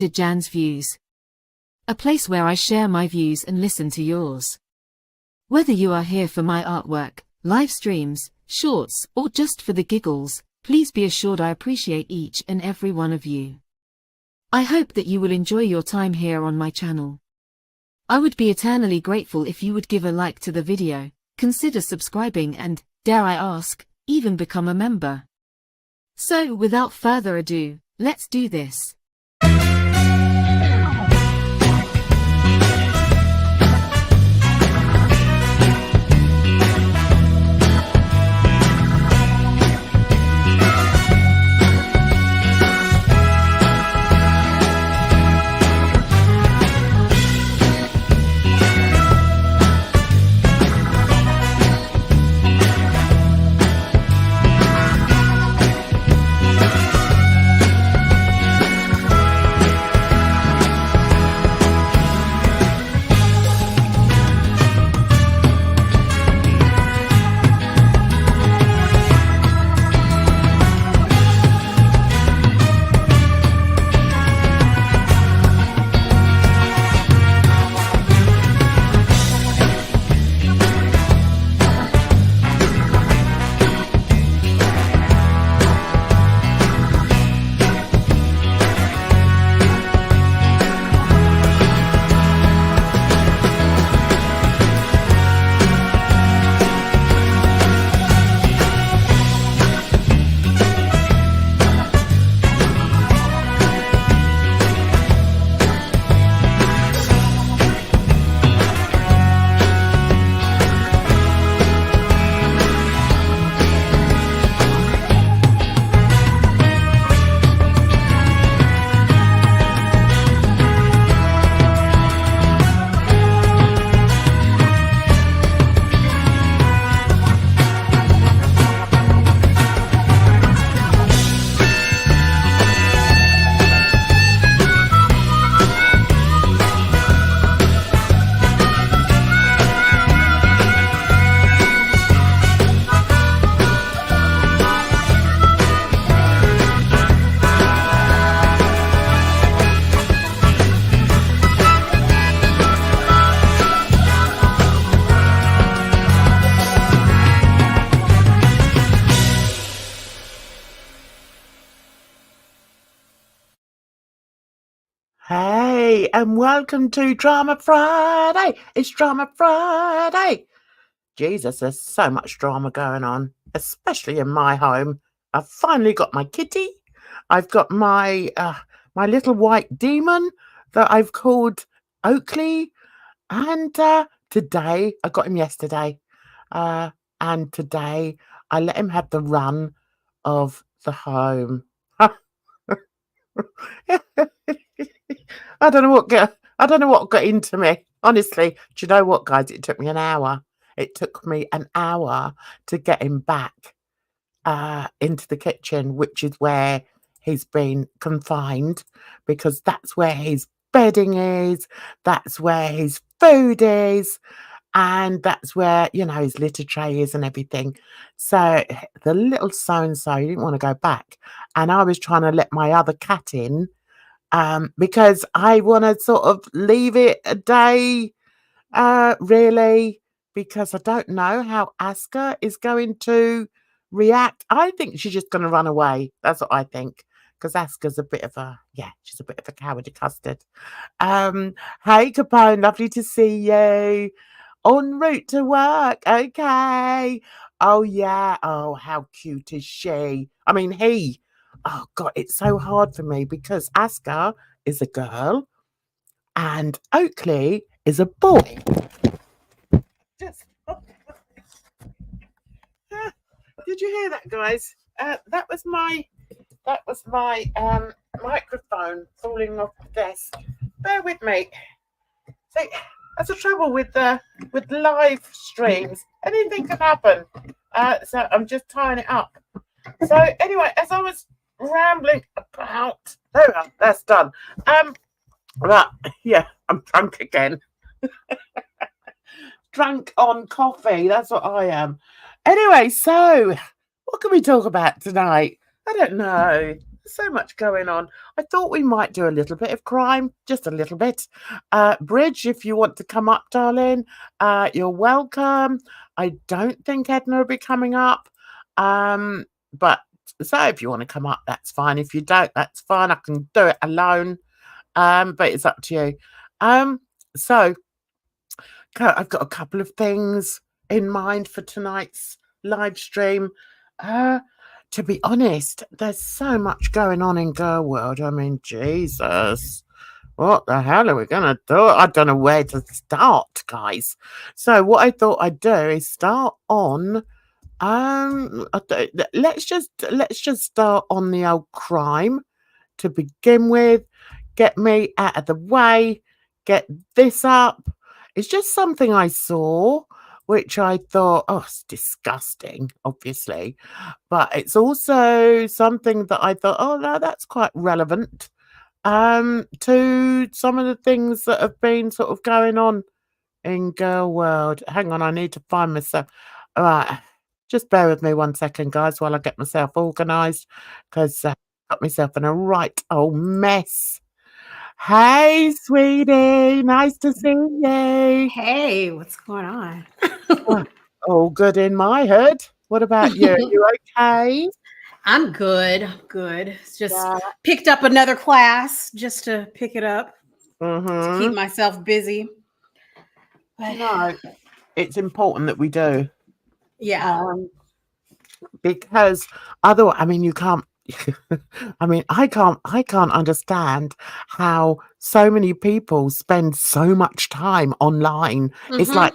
Jan's Views. A place where I share my views and listen to yours. Whether you are here for my artwork, live streams, shorts, or just for the giggles, please be assured I appreciate each and every one of you. I hope that you will enjoy your time here on my channel. I would be eternally grateful if you would give a like to the video, consider subscribing and, dare I ask, even become a member. So without further ado, let's do this. Hey, and welcome to Drama Friday. It's Drama Friday. Jesus, there's so much drama going on, especially in my home. I've finally got my kitty. I've got my my little white demon that I've called Oakley. And today, I got him yesterday. And today, I let him have the run of the home. I don't know what got into me. Honestly, do you know what, guys? It took me an hour. It took me an hour to get him back into the kitchen, which is where he's been confined, because that's where his bedding is, that's where his food is, and that's where, you know, his litter tray is and everything. So the little so-and-so didn't want to go back. And I was trying to let my other cat in because I want to sort of leave it a day, really, because I don't know how Aska is going to react. I think she's just going to run away. That's what I think. Because Aska's a bit of a, she's a bit of a cowardly custard. Hey, Capone, lovely to see you. En route to work, okay. Oh, yeah. Oh, how cute is she? I mean, he. Oh, God, it's so hard for me because Aska is a girl and Oakley is a boy. Just... Did you hear that, guys? That was my microphone falling off the desk. Bear with me. So that's the trouble with live streams. Anything can happen. So I'm just tying it up. So anyway, as I was rambling about, there we are, that's done. But yeah, I'm drunk again. Drunk on coffee. That's what I am. Anyway, so what can we talk about tonight? I don't know. so much going on. I thought we might do a little bit of crime, just a little bit. Bridge, if you want to come up, darling, you're welcome. I don't think Edna will be coming up. But so if you want to come up, that's fine. If you don't, that's fine. I can do it alone. But it's up to you. So I've got a couple of things in mind for tonight's live stream. To be honest, there's so much going on in girl world. I mean, Jesus, what the hell are we gonna do? I don't know where to start, guys. So what I thought I'd do is start on let's just start on the old crime to begin with. Get me out of the way, get this up. It's just something I saw, which I thought, oh, it's disgusting, obviously. But it's also something that I thought, oh, no, that's quite relevant to some of the things that have been sort of going on in girl world. Hang on, I need to find myself. All right, just bear with me 1 second, guys, while I get myself organised, because I got myself in a right old mess. Hey, sweetie, nice to see you. Hey, what's going on? All good in my hood. What about you? Are you okay? I'm good. I'm good. Just picked up another class just to pick it up to keep myself busy. No, it's important that we do. Yeah. Because otherwise, I mean, you can't. I mean, I can't understand how so many people spend so much time online. It's like,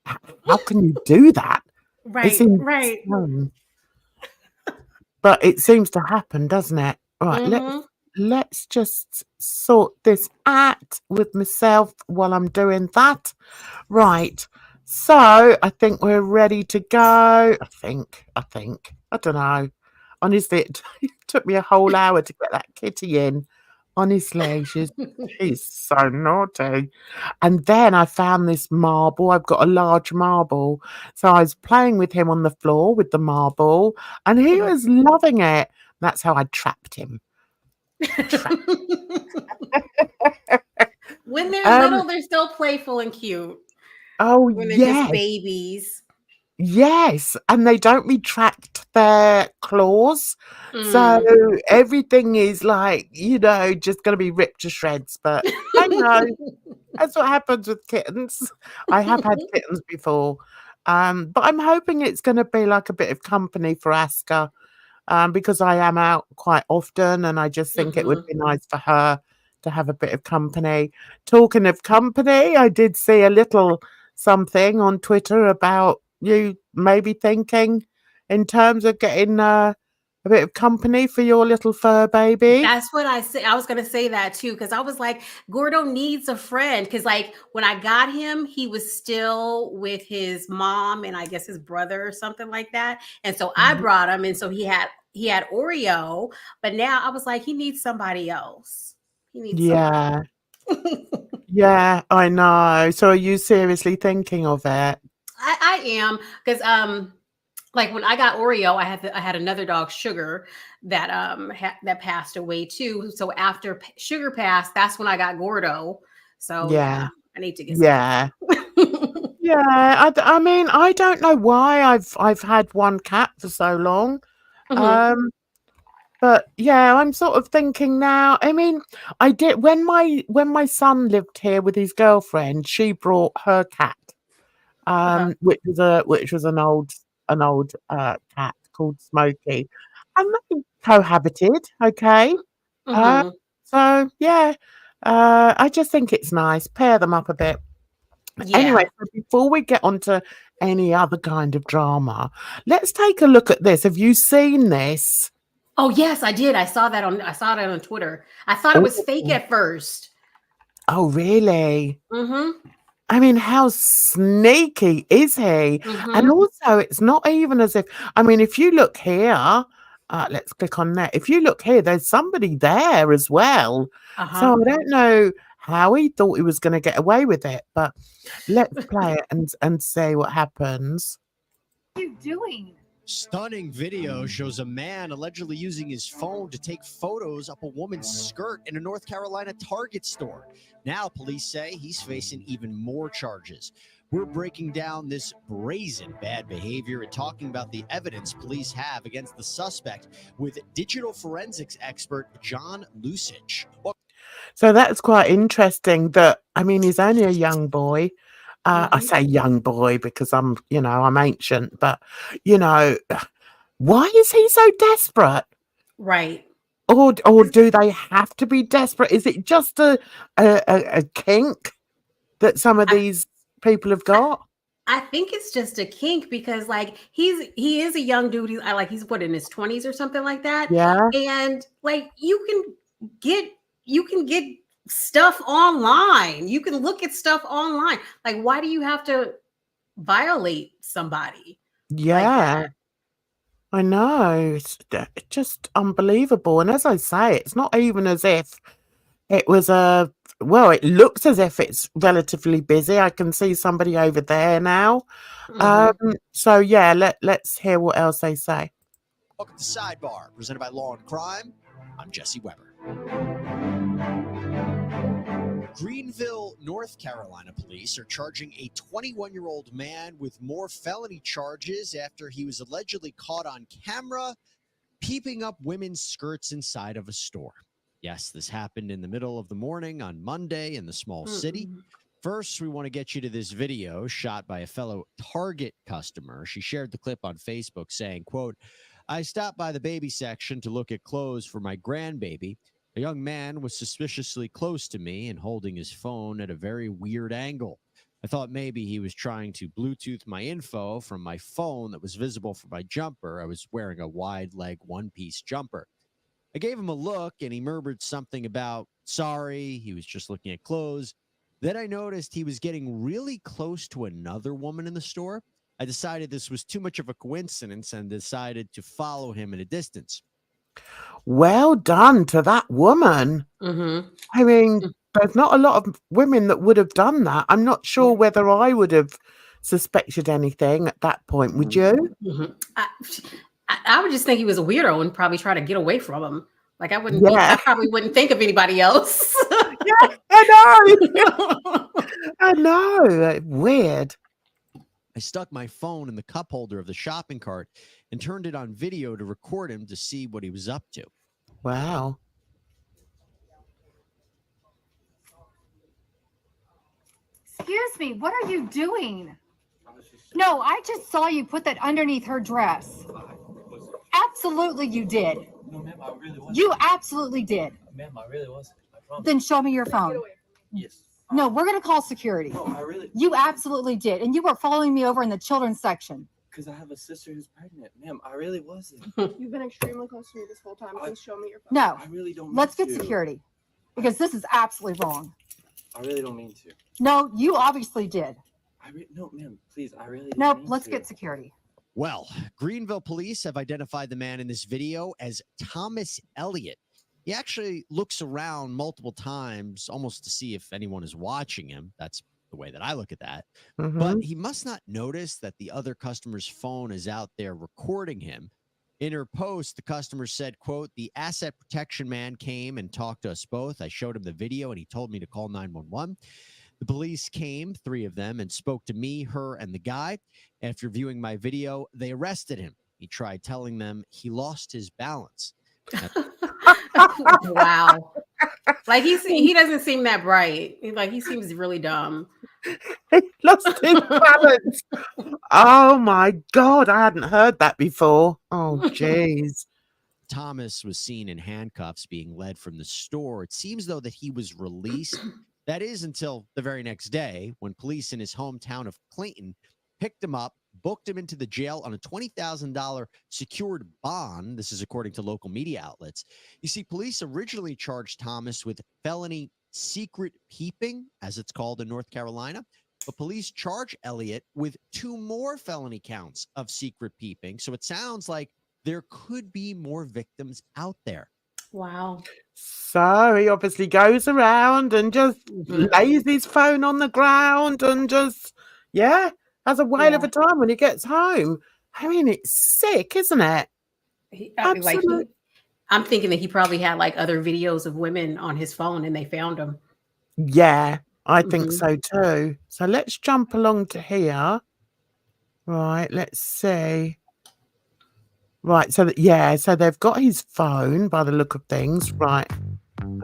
how can you do that? Right. Right. But it seems to happen, doesn't it? Right. Let's just sort this out with myself while I'm doing that. Right. So I think we're ready to go. I think. I don't know. Honestly, it took me a whole hour to get that kitty in. Honestly, she's so naughty. And then I found this marble. I've got a large marble. So I was playing with him on the floor with the marble, and he was loving it. That's how I trapped him. When they're little, they're still playful and cute. Oh, when they're just babies. Yes, and they don't retract their claws. So everything is like, just going to be ripped to shreds. But I know that's what happens with kittens. I have had kittens before. But I'm hoping it's going to be like a bit of company for Aska, because I am out quite often, and I just think it would be nice for her to have a bit of company. Talking of company, I did see a little something on Twitter about you maybe thinking in terms of getting a bit of company for your little fur baby. That's what I said. I was going to say that too, because I was like, Gordo needs a friend. Because like when I got him, he was still with his mom and I guess his brother or something like that. And so I brought him, and so he had Oreo, but now I was like, he needs somebody else. He needs somebody. Yeah, I know. So are you seriously thinking of it? I am, because like when I got Oreo, I had another dog, Sugar, that that passed away too. So after Sugar passed, that's when I got Gordo. So yeah I need to get yeah. I mean, I don't know why I've had one cat for so long. But yeah, I'm sort of thinking now. I mean, I did when my son lived here with his girlfriend. She brought her cat, which was an old cat called Smokey, and they cohabited. Okay, so yeah, I just think it's nice. Pair them up a bit. Yeah. Anyway, so before we get on to any other kind of drama, let's take a look at this. Have you seen this? Oh yes, I did. I saw that on Twitter. I thought it was fake at first. Oh really? I mean, how sneaky is he? And also, it's not even as if, I mean, if you look here, let's click on that. If you look here, there's somebody there as well. So I don't know how he thought he was going to get away with it, but let's play it and see what happens. What are you doing? Stunning video shows a man allegedly using his phone to take photos up a woman's skirt in a North Carolina Target store. Now, police say he's facing even more charges. We're breaking down this brazen bad behavior and talking about the evidence police have against the suspect with digital forensics expert John Lusich. So that's quite interesting that, I mean, he's only a young boy. I say young boy because I'm ancient, but, why is he so desperate? Right. Or do they have to be desperate? Is it just a kink that some of these people have got? I think it's just a kink because like he is a young dude. He's what, in his 20s or something like that. Yeah. And like you can get stuff online. You can look at stuff online. Like, why do you have to violate somebody? Yeah. I know. It's just unbelievable. And as I say, it's not even as if it was it looks as if it's relatively busy. I can see somebody over there now. So yeah, let's hear what else they say. Welcome to Sidebar, presented by Law and Crime. I'm Jesse Weber. Greenville, North Carolina police are charging a 21-year-old man with more felony charges after he was allegedly caught on camera peeping up women's skirts inside of a store. Yes, this happened in the middle of the morning on Monday in the small city. First, we want to get you to this video shot by a fellow Target customer. She shared the clip on Facebook saying, quote, "I stopped by the baby section to look at clothes for my grandbaby. A young man was suspiciously close to me and holding his phone at a very weird angle. I thought maybe he was trying to Bluetooth my info from my phone that was visible from my jumper. I was wearing a wide leg one-piece jumper. I gave him a look and he murmured something about sorry, he was just looking at clothes. Then I noticed he was getting really close to another woman in the store. I decided this was too much of a coincidence and decided to follow him at a distance." Well done to that woman. I mean, there's not a lot of women that would have done that. I'm not sure whether I would have suspected anything at that point. Would you? I would just think he was a weirdo and probably try to get away from him. Like I probably wouldn't think of anybody else. Yeah, I know. I know. Weird. I stuck my phone in the cup holder of the shopping cart and turned it on video to record him to see what he was up to. Wow. Excuse me, what are you doing? No, I just saw you put that underneath her dress. Absolutely you did. No, ma'am, I really wasn't. You absolutely did. Ma'am, I really wasn't. I promise. Then show me your phone. Yes. No, we're going to call security. No, I really... You absolutely did. And you were following me over in the children's section. Because I have a sister who's pregnant. Ma'am, I really wasn't. You've been extremely close to me this whole time. Please show me your phone. No. I really don't mean Let's get to. security. Because this is absolutely wrong. I really don't mean to. No, you obviously did. No, ma'am, please, I really Nope, mean let's to. get security. Well, Greenville police have identified the man in this video as Thomas Elliott. He actually looks around multiple times almost to see if anyone is watching him. That's the way that I look at that. But he must not notice that the other customer's phone is out there recording him. In her post, the customer said, quote, "The asset protection man came and talked to us both. I showed him the video and he told me to call 911. The police came, 3 of them, and spoke to me, her, and the guy. After viewing my video, they arrested him. He tried telling them he lost his balance." Wow. Like he doesn't seem that bright. Like he seems really dumb. He lost his balance. Oh my God, I hadn't heard that before. Oh, jeez. Thomas was seen in handcuffs being led from the store. It seems, though, that he was released. That is until the very next day when police in his hometown of Clayton picked him up, booked him into the jail on a $20,000 secured bond. This is according to local media outlets. You see, police originally charged Thomas with felony secret peeping, as it's called in North Carolina. But police charge Elliott with 2 more felony counts of secret peeping. So it sounds like there could be more victims out there. Wow. So he obviously goes around and just lays his phone on the ground and just, has a whale of a time when he gets home. I mean, it's sick, isn't it? Absolutely. I'm thinking that he probably had like other videos of women on his phone and they found him. Yeah, I think Mhm. so too. So let's jump along to here. Right, let's see. Right, so so they've got his phone by the look of things. Right.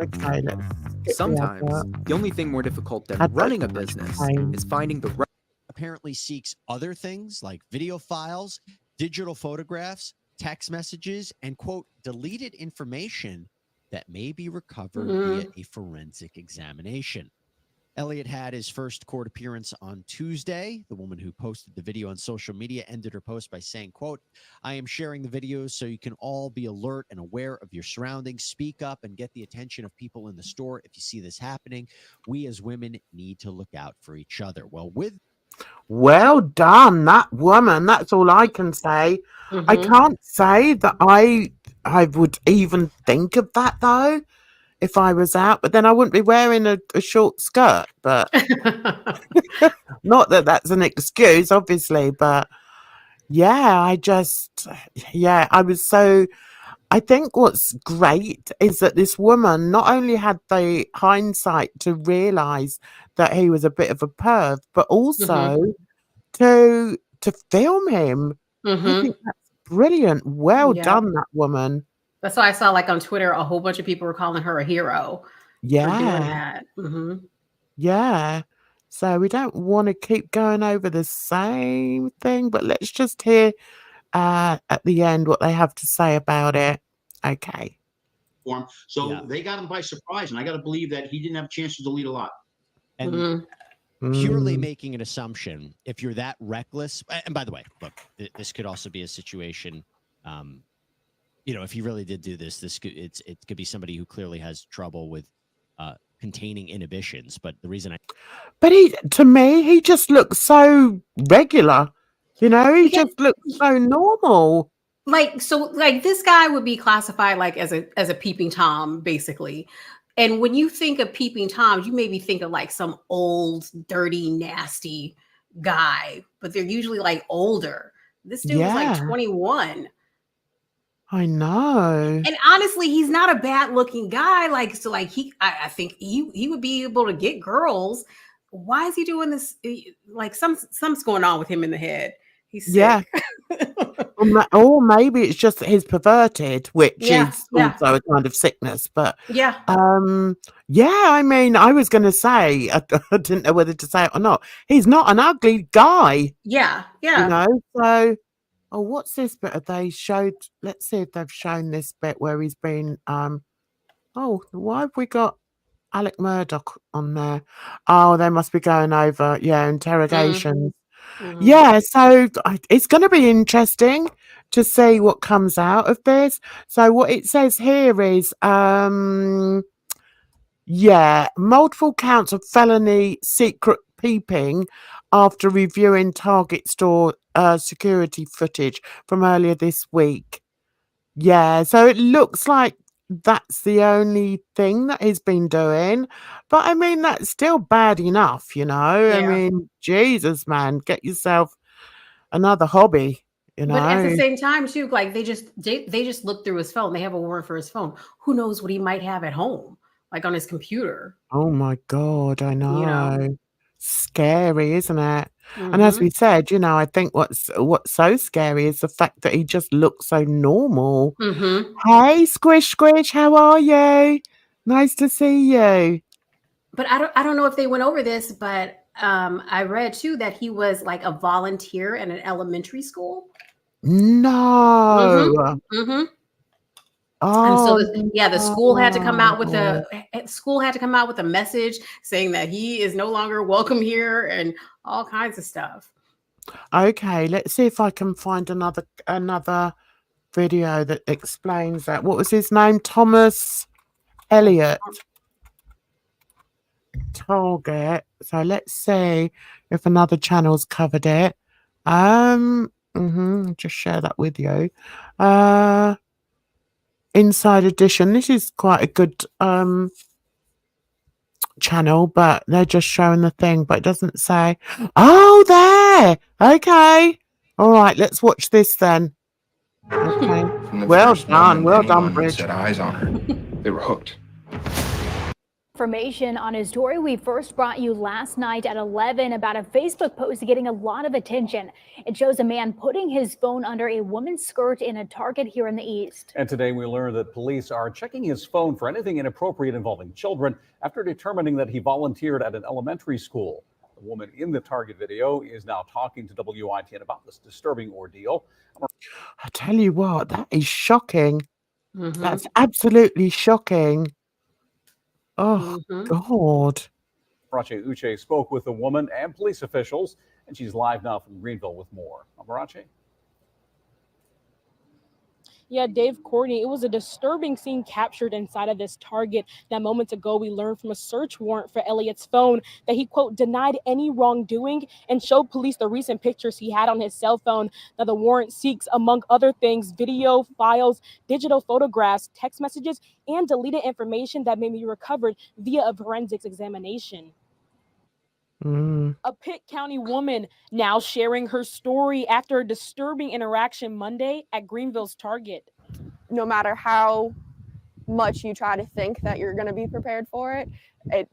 Okay, let's skip Sometimes, the the only thing more difficult than advert. running a business Fine. is finding the right. Apparently seeks other things like video files, digital photographs, text messages, and quote, deleted information that may be recovered via a forensic examination. Elliot had his first court appearance on Tuesday. The woman who posted the video on social media ended her post by saying, quote, I am sharing the videos so you can all be alert and aware of your surroundings. Speak up and get the attention of people in the store. If you see this happening, we as women need to look out for each other. Well done, that woman. That's all I can say. I can't say that I would even think of that though if I was out, but then I wouldn't be wearing a short skirt. But not that that's an excuse, obviously. But yeah, I was so. I think what's great is that this woman not only had the hindsight to realise that he was a bit of a perv, but also to film him. I think that's brilliant. Well done, that woman. That's why I saw like on Twitter, a whole bunch of people were calling her a hero for doing that. Yeah. So we don't want to keep going over the same thing, but let's just hear at the end what they have to say about it. Okay. So they got him by surprise, and I got to believe that he didn't have a chance to delete a lot. And purely making an assumption, if you're that reckless, and by the way, look, this could also be a situation, if he really did do this, it could be somebody who clearly has trouble with containing inhibitions. But the reason to me, he just looks so regular. He just looks so normal. Like this guy would be classified like as a peeping Tom, basically. And when you think of peeping Toms, you maybe think of like some old, dirty, nasty guy, but they're usually like older. This dude was like 21. I know. And honestly, he's not a bad looking guy. I think he would be able to get girls. Why is he doing this? Like something's going on with him in the head. He's sick. Yeah. Or maybe it's just that he's perverted, which is also a kind of sickness. But I mean, I was going to say, I didn't know whether to say it or not. He's not an ugly guy. Yeah. So, what's this bit that they showed? Let's see if they've shown this bit where he's been. Why have we got Alec Murdoch on there? Oh, they must be going over interrogations. Yeah, so it's going to be interesting to see what comes out of this. So what it says here is, multiple counts of felony secret peeping after reviewing Target store security footage from earlier this week. Yeah, so it looks like that's the only thing that he's been doing. But I mean, that's still bad enough, I mean, Jesus, man, get yourself another hobby, But at the same time, too, like they just look through his phone. They have a warrant for his phone. Who knows what he might have at home, like on his computer. Oh my God, I know. Scary, isn't it? And as we said, I think what's so scary is the fact that he just looks so normal. Hey, Squish, how are you? Nice to see you. But I don't know if they went over this, but I read too that he was like a volunteer at an elementary school. No. And so the school had to come out with a message saying that he is no longer welcome here and all kinds of stuff. Okay, let's see if I can find another video that explains that. What was his name? Thomas Elliott. Target. So let's see if another channel's covered it. Just share that with you. Inside Edition. This is quite a good channel, but they're just showing the thing, but it doesn't say. Oh, there. Okay. All right, let's watch this then. Okay. From the Well first done, moment well done, anyone Bridge. set eyes on her, they were hooked. Information on his story we first brought you last night at 11 about a Facebook post getting a lot of attention. It shows a man putting his phone under a woman's skirt in a Target here in the East. And today we learned that police are checking his phone for anything inappropriate involving children after determining that he volunteered at an elementary school. The woman in the Target video is now talking to WITN about this disturbing ordeal. I tell you what, that is shocking. Mhm. That's absolutely shocking. Oh, Mhm. God. Amarachi Uche spoke with the woman and police officials, and she's live now from Greenville with more. Amarachi? Yeah, Dave, Courtney, it was a disturbing scene captured inside of this Target. That moments ago, we learned from a search warrant for Elliot's phone that he, quote, denied any wrongdoing and showed police the recent pictures he had on his cell phone. Now, the warrant seeks, among other things, video, files, digital photographs, text messages, and deleted information that may be recovered via a forensics examination. A Pitt County woman now sharing her story after a disturbing interaction Monday at Greenville's Target. No matter how much you try to think that you're going to be prepared for it, it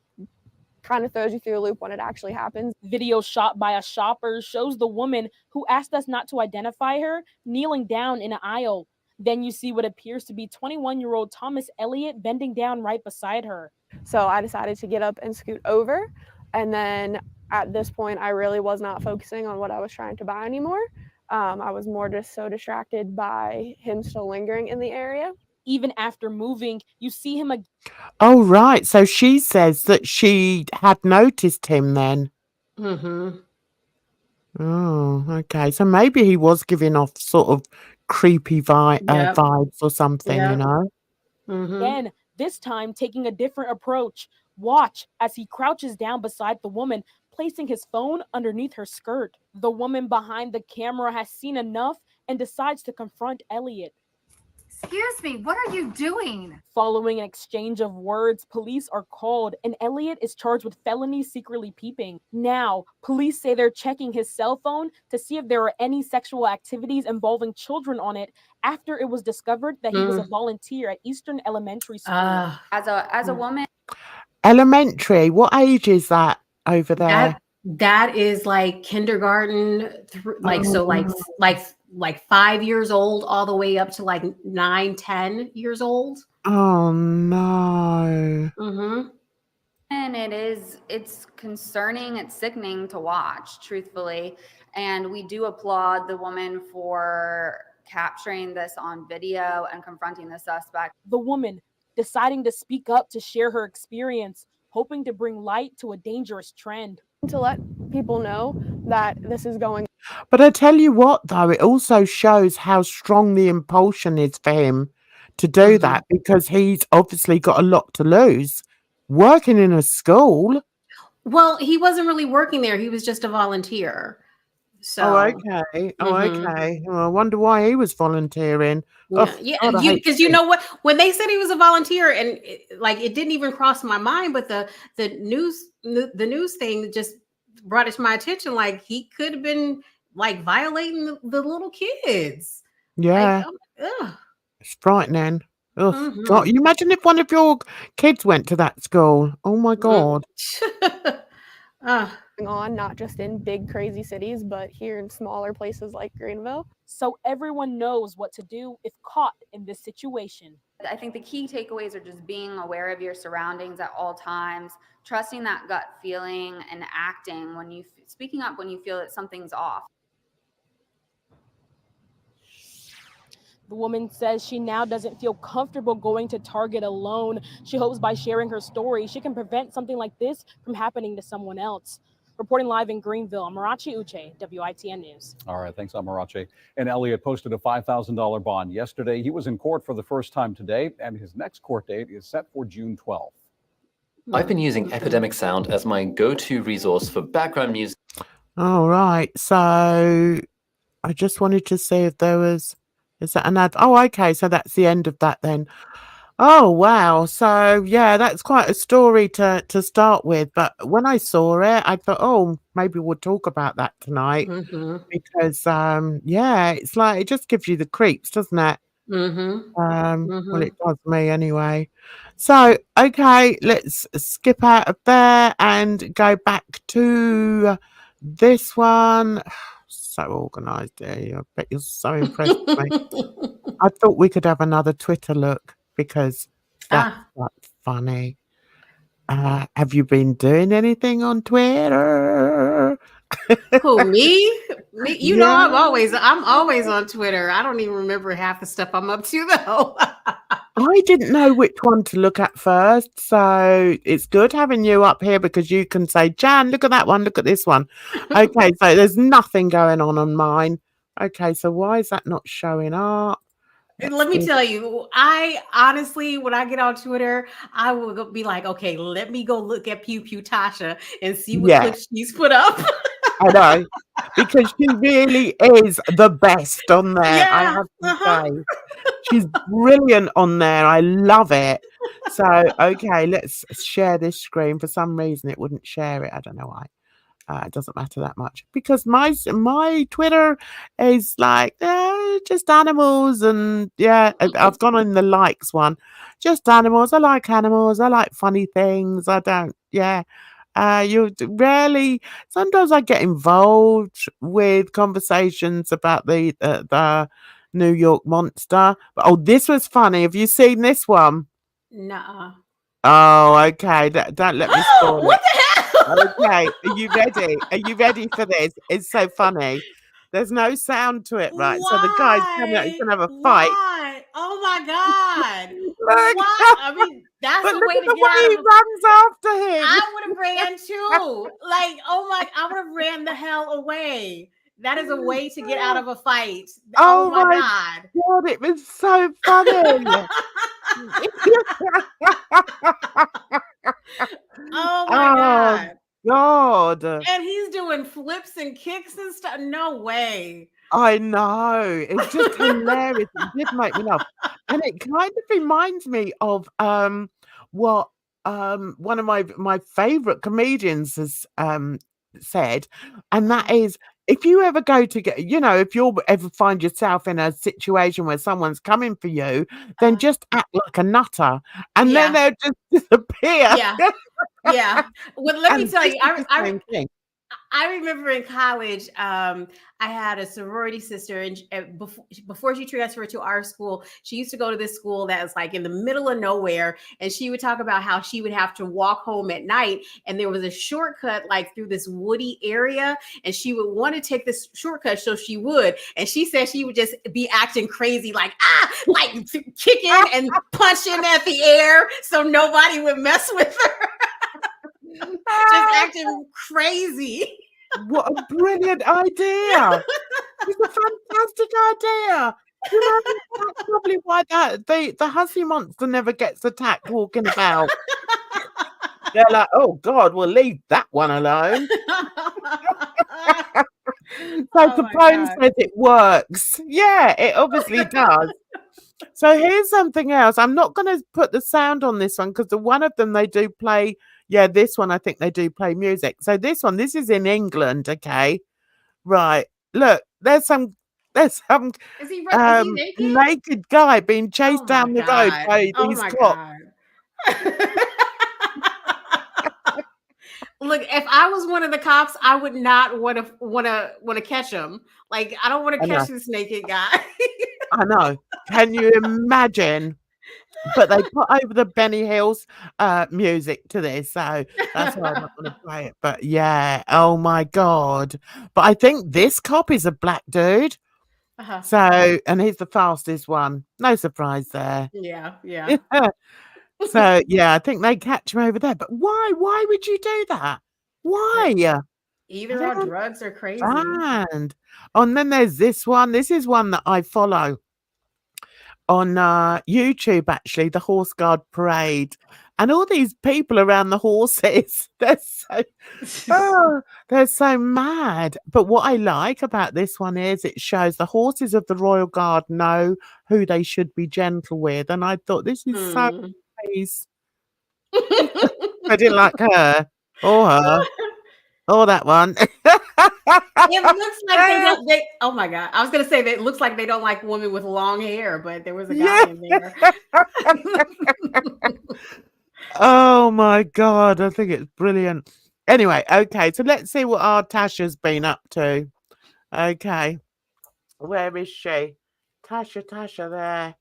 kind of throws you through a loop when it actually happens. Video shot by a shopper shows the woman, who asked us not to identify her, kneeling down in an aisle. Then you see what appears to be 21-year-old Thomas Elliott bending down right beside her. So I decided to get up and scoot over. And then at this point, I really was not focusing on what I was trying to buy anymore. I was more just so distracted by him still lingering in the area. Even after moving, you see him again. Oh, right. So she says that she had noticed him then. Mhm. Oh, okay. So maybe he was giving off sort of creepy Yep. vibes or something, you Yep. know? Mhm. Again, this time taking a different approach. Watch as he crouches down beside the woman, placing his phone underneath her skirt. The woman behind the camera has seen enough and decides to confront Elliott. Excuse me, what are you doing? Following an exchange of words, police are called, and Elliott is charged with felony secretly peeping. Now, police say they're checking his cell phone to see if there are any sexual activities involving children on it after it was discovered that he was a volunteer at Eastern Elementary School. As a woman. Elementary. What age is that over there? That is like kindergarten through, like, so like 5 years old all the way up to like 9, 10 years old. Oh, no. Mm-hmm. And it's concerning, it's sickening to watch, truthfully. And we do applaud the woman for capturing this on video and confronting the suspect. The woman deciding to speak up to share her experience, hoping to bring light to a dangerous trend. To let people know that this is going. But I tell you what, though, it also shows how strong the impulsion is for him to do that, because he's obviously got a lot to lose. Working in a school. Well, he wasn't really working there. He was just a volunteer. So. Oh, okay. Oh, okay. Well, I wonder why he was volunteering. Yeah, because you know what? When they said he was a volunteer, and it didn't even cross my mind, but the news thing just brought it to my attention. Like, he could have been like violating the little kids. Yeah, it's frightening. Ugh. God, you imagine if one of your kids went to that school. Oh my God. On not just in big crazy cities, but here in smaller places like Greenville. So everyone knows what to do if caught in this situation. I think the key takeaways are just being aware of your surroundings at all times, trusting that gut feeling, and acting when you speaking up when you feel that something's off. The woman says she now doesn't feel comfortable going to Target alone. She hopes by sharing her story, she can prevent something like this from happening to someone else. Reporting live in Greenville, Amarachi Uche, WITN News. All right, thanks, Amarachi. And Elliott posted a $5,000 bond yesterday. He was in court for the first time today, and his next court date is set for June 12th. I've been using Epidemic Sound as my go-to resource for background music. All right, so I just wanted to see if there was... Is that an ad? Oh, okay, so that's the end of that then. Oh wow. So yeah, that's quite a story to start with. But when I saw it, I thought, oh, maybe we'll talk about that tonight Mm-hmm. because yeah, it's like it just gives you the creeps, doesn't it? Mm-hmm. Well, Mm-hmm. it does me anyway. So okay, let's skip out of there and go back to this one. So organized there. I bet you're so impressed with me. I thought we could have another Twitter look because that's Ah, quite funny. Have you been doing anything on Twitter? who, me? Me, you know, Yeah. I'm always on Twitter. I don't even remember half the stuff I'm up to though. I didn't know which one to look at first, so it's good having you up here because you can say, Jan, look at that one, look at this one. Okay, so there's nothing going on mine. Okay, so why is that not showing up? And Let's let me do tell you, I honestly, when I get on Twitter, I will be like, okay, let me go look at Pew Pew Tasha and see what Yeah, clips she's put up. I know. Because she really is the best on there, I Yeah. have to Uh-huh. say. She's brilliant on there. I love it. So, okay, let's share this screen. For some reason, it wouldn't share it. I don't know why. It doesn't matter that much because my Twitter is like just animals and yeah. I've gone on the likes one, just animals. I like animals. I like funny things. I don't. Yeah. You rarely. Sometimes I get involved with conversations about the New York monster. But oh, this was funny. Have you seen this one? Nuh-uh. Oh, okay. Don't let me spoil What it. the hell? Okay, are you ready? Are you ready for this? It's so funny. There's no sound to it, right? So the guy's coming out. He's Why? gonna have a fight. Why? Oh my God. Look, Why? I mean, that's but a look way at to the get way out he of a. runs after him. I would have ran too. Like, oh my, I would have ran the hell away. That is a way to get out of a fight. Oh Oh my my God. God, it was so funny. Oh my Oh God. God. And he's doing flips and kicks and stuff. No way. I know. It's just hilarious. It did make me laugh. And it kind of reminds me of what one of my favorite comedians has said, and that is if you ever go to get, if you ever find yourself in a situation where someone's coming for you, then just act like a nutter and then Yeah. they'll just disappear. Yeah. Yeah. Well, let me And tell this you, is the same thing. I remember in college, I had a sorority sister, and before she transferred to our school, she used to go to this school that was like in the middle of nowhere. And she would talk about how she would have to walk home at night, and there was a shortcut like through this woody area, and she would want to take this shortcut, so she would. And she said she would just be acting crazy, like like kicking and punching at the air, so nobody would mess with her. Just acting crazy. What a brilliant idea! It's a fantastic idea. You know, that's probably why the Hussy monster never gets attacked walking about. They're like, oh God, we'll leave that one alone. So Capone says it works. Yeah, it obviously does. So here's something else. I'm not going to put the sound on this one because the one of them they do play. Yeah, this one I think they do play music. So this is in England. Okay, right. Look, there's some Is he naked? naked guy being chased Oh down my the road God. by Oh these my cops. God. Look, if I was one of the cops, I would not want to catch him. Like, I don't want I to know. catch this naked guy. I know. Can you imagine? But they put over the Benny Hills music to this, so that's why I'm not going to play it. But yeah, oh my God. But I think this cop is a black dude. Uh-huh. So, and he's the fastest one. No surprise there. Yeah, yeah. So, yeah, I think they catch him over there. But why? Why would you do that? Why? Either on drugs or crazy. And then there's this one. This is one that I follow on YouTube, actually, the Horse Guard Parade. And all these people around the horses, they're so mad. But what I like about this one is it shows the horses of the Royal Guard know who they should be gentle with. And I thought this is so nice. I didn't like her or her or that one. It looks like they don't. Oh my god! I was gonna say that it looks like they don't like women with long hair, but there was a guy in there. Oh my god! I think it's brilliant. Anyway, okay, so let's see what our Tasha's been up to. Okay, where is she? Tasha there.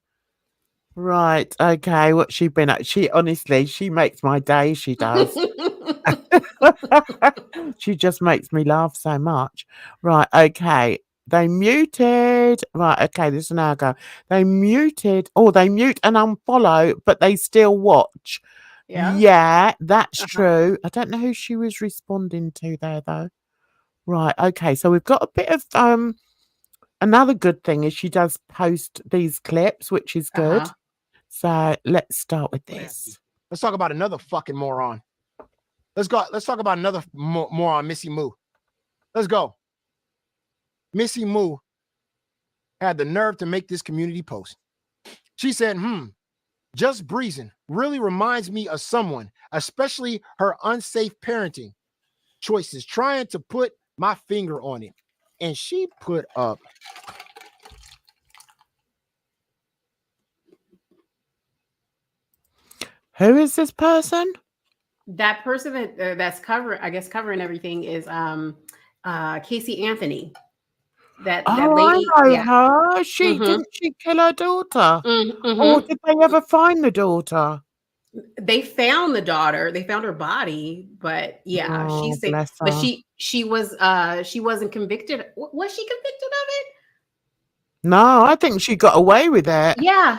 Right. Okay, what's she been up? She honestly, she makes my day. She does. She just makes me laugh so much. Right, okay. They muted. Right, okay, this is now go. They muted. Oh, they mute and unfollow, but they still watch. Yeah, that's true. I don't know who she was responding to there though. Right, okay. So we've got a bit of another good thing is she does post these clips, which is good. So let's start with this. Let's talk about another fucking moron. Let's go. Let's talk about another moron, Missy Moo. Let's go. Missy Moo had the nerve to make this community post. She said, just breezing really reminds me of someone, especially her unsafe parenting choices, trying to put my finger on it. And she put up who is this person? That person that's covering everything is Casey Anthony. That lady. I know her. Didn't she kill her daughter? Or did they ever find the daughter? They found the daughter. They found her body, but yeah, she said. But she wasn't convicted. Was she convicted of it? No, I think she got away with it. Yeah.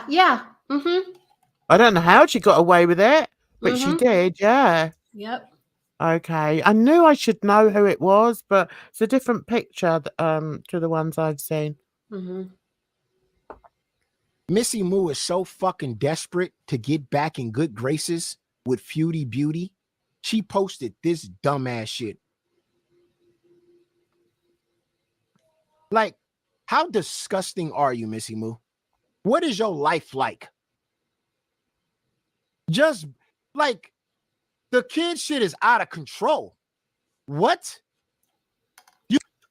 I don't know how she got away with it, but she did. Yeah. Yep. Okay, I knew I should know who it was, but it's a different picture to the ones I've seen. Missy Moo is so fucking desperate to get back in good graces with Feudy Beauty. She posted this dumbass shit. Like, how disgusting are you, Missy Moo? What is your life like? Just like the kid shit is out of control. What?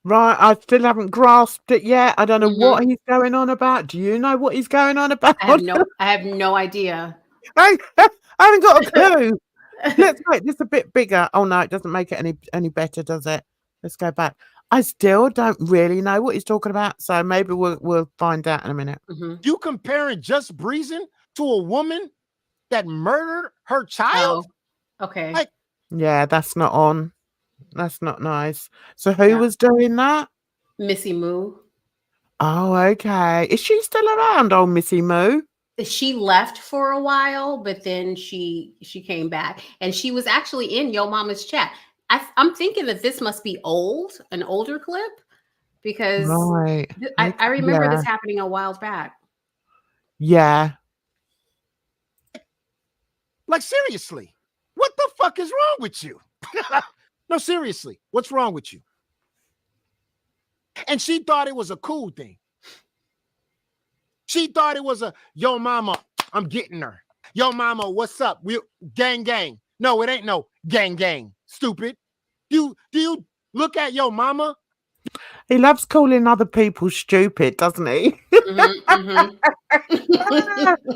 Right, I still haven't grasped it yet. I don't know what he's going on about. Do you know what he's going on about? I have no idea. I haven't got a clue. Let's make this a bit bigger. Oh no, it doesn't make it any better, does it? Let's go back. I still don't really know what he's talking about, so maybe we'll find out in a minute. You comparing Just Breezing to a woman that murdered her child? Okay. Like, yeah, that's not on. That's not nice. So who was doing that? Missy Moo. Oh, okay. Is she still around, old Missy Moo? She left for a while, but then she came back, and she was actually in Yo Mama's chat. I'm thinking that this must be an older clip, because I remember this happening a while back. Yeah. Like, seriously, what the fuck is wrong with you? No, seriously, what's wrong with you? And she thought it was a cool thing. She thought it was yo mama, I'm getting her. Yo mama, what's up? We gang gang. No, it ain't no gang gang. Stupid. Do you look at yo mama? He loves calling other people stupid, doesn't he?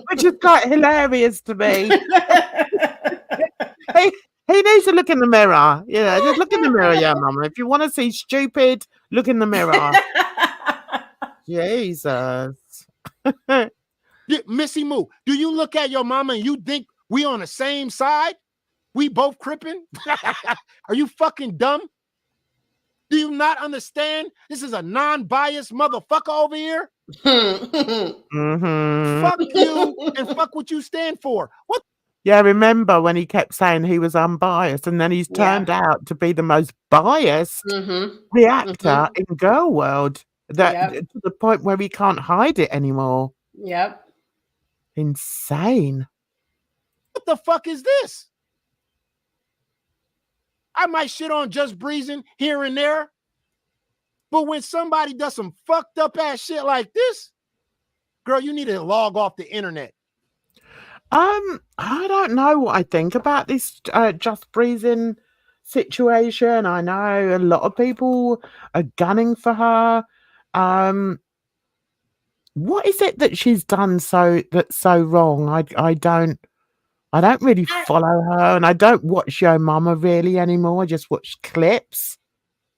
Which is quite hilarious to me. He needs to look in the mirror. Just look in the mirror, yeah, mama. If you want to see stupid, look in the mirror. Jesus. Missy Moo, do you look at your mama and you think we on the same side? We both crippin'? Are you fucking dumb? Do you not understand? This is a non-biased motherfucker over here. Fuck you and fuck what you stand for. What? Yeah, remember when he kept saying he was unbiased, and then he's turned out to be the most biased reactor in girl world. To the point where he can't hide it anymore. Yep. Insane. What the fuck is this? I might shit on Just Breezing here and there, but when somebody does some fucked up ass shit like this, girl, you need to log off the internet. I don't know what I think about this Just Breezing situation. I know a lot of people are gunning for her. What is it that she's done that's so wrong? I don't really follow her, and I don't watch Yo Mama really anymore. I just watch clips.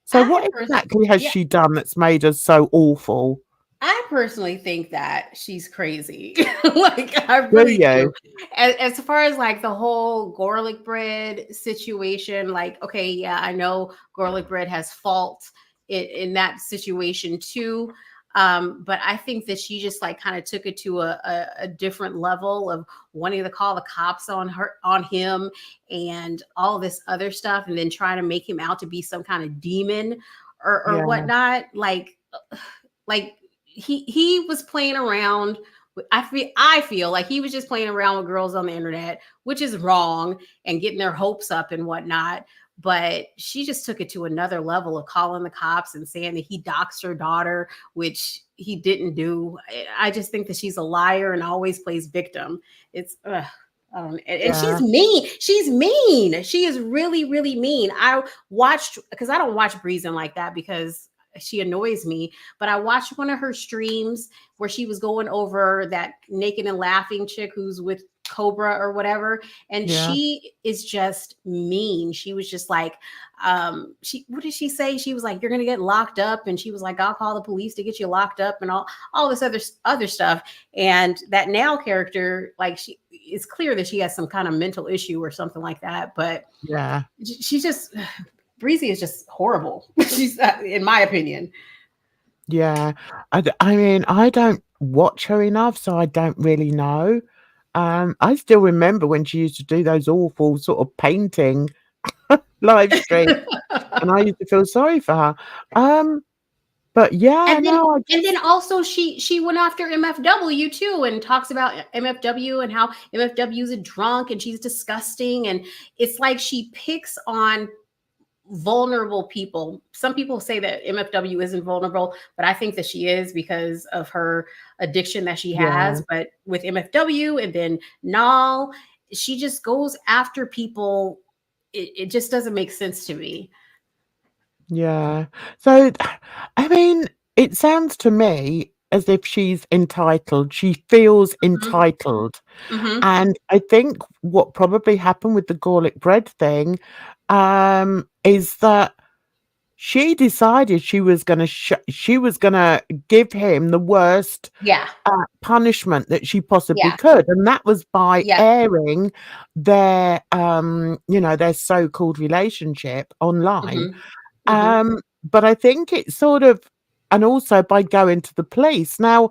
So what exactly has she done that's made her so awful? I personally think that she's crazy. Like, I really do. As far as like the whole garlic bread situation, like, okay, yeah, I know garlic bread has fault in that situation too. But I think that she just like kind of took it to a different level of wanting to call the cops on him and all this other stuff, and then trying to make him out to be some kind of demon or whatnot. Like he was playing around. I feel like he was just playing around with girls on the internet, which is wrong, and getting their hopes up and whatnot. But she just took it to another level of calling the cops and saying that he doxed her daughter, which he didn't do. I just think that she's a liar and always plays victim. It's I don't know. And she's mean. She's mean. She is really, really mean. I watched, because I don't watch Breezing like that because she annoys me, but I watched one of her streams where she was going over that Naked and Laughing chick who's with Cobra or whatever, and she is just mean. She was just like, what did she say? She was like, "You're gonna get locked up," and she was like, "I'll call the police to get you locked up," and all this other stuff. And that Now character, like, it's clear that she has some kind of mental issue or something like that. But she's just Breezy is just horrible. She's, in my opinion. Yeah, I mean, I don't watch her enough, so I don't really know. I still remember when she used to do those awful sort of painting live streams, and I used to feel sorry for her. But yeah, and then also she went after MFW too, and talks about MFW and how MFW is a drunk and she's disgusting, and it's like she picks on vulnerable people. Some people say that MFW isn't vulnerable, but I think that she is because of her addiction that she has. But with MFW and then Nal, she just goes after people. It just doesn't make sense to me. Yeah. So, I mean, it sounds to me as if she's entitled. She feels entitled. And I think what probably happened with the garlic bread thing is that she decided she was going to give him the worst punishment that she possibly could, and that was by airing their their so-called relationship online. But I think it's sort of, and also by going to the police. Now,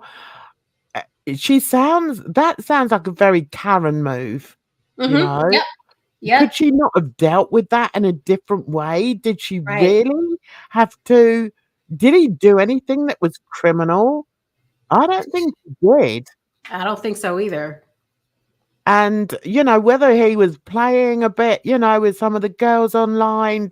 that sounds like a very Karen move, you know? Could she not have dealt with that in a different way? Did she really have to? Did he do anything that was criminal? I don't think he did. I don't think so either. And, whether he was playing a bit, with some of the girls online,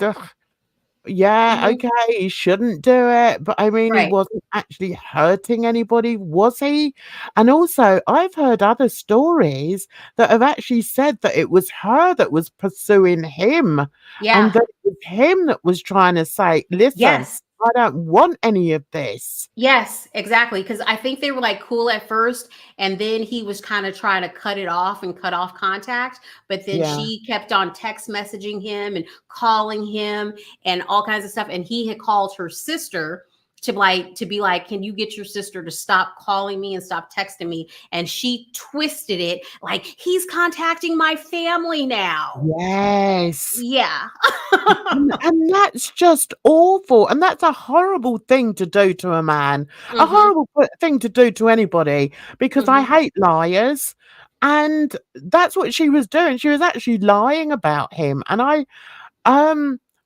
okay, he shouldn't do it. But I mean, he wasn't actually hurting anybody, was he? And also, I've heard other stories that have actually said that it was her that was pursuing him. And that it was him that was trying to say, listen, I don't want any of this. Yes, exactly. Because I think they were like cool at first, and then he was kind of trying to cut it off and cut off contact. But then she kept on text messaging him and calling him and all kinds of stuff. And he had called her sister to be like, can you get your sister to stop calling me and stop texting me? And she twisted it like, he's contacting my family now. Yes. Yeah. and that's just awful. And that's a horrible thing to do to a man. A horrible thing to do to anybody, because I hate liars. And that's what she was doing. She was actually lying about him. And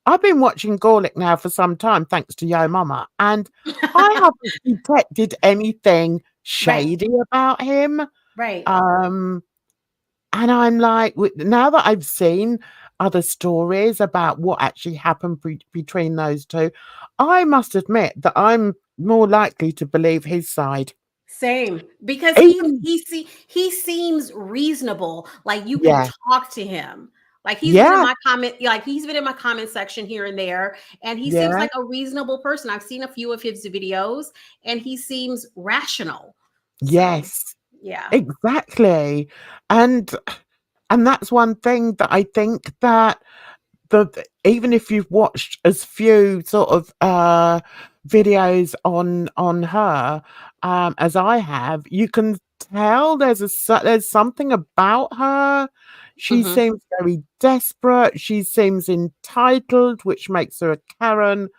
I've been watching Garlic now for some time, thanks to Yo Mama, and I haven't detected anything shady about him. Right. And I'm like, now that I've seen other stories about what actually happened between those two, I must admit that I'm more likely to believe his side. Same, because Even he seems reasonable. Like you can yeah, talk to him. Like he's been in yeah, my comment section here and there, and he seems yeah, like a reasonable person. I've seen a few of his videos, and he seems rational. So yes, yeah. exactly. And that's one thing that I think that even if you've watched as few sort of videos on her as I have, you can tell there's something about her. She Mhm. seems very desperate. She seems entitled, which makes her a Karen.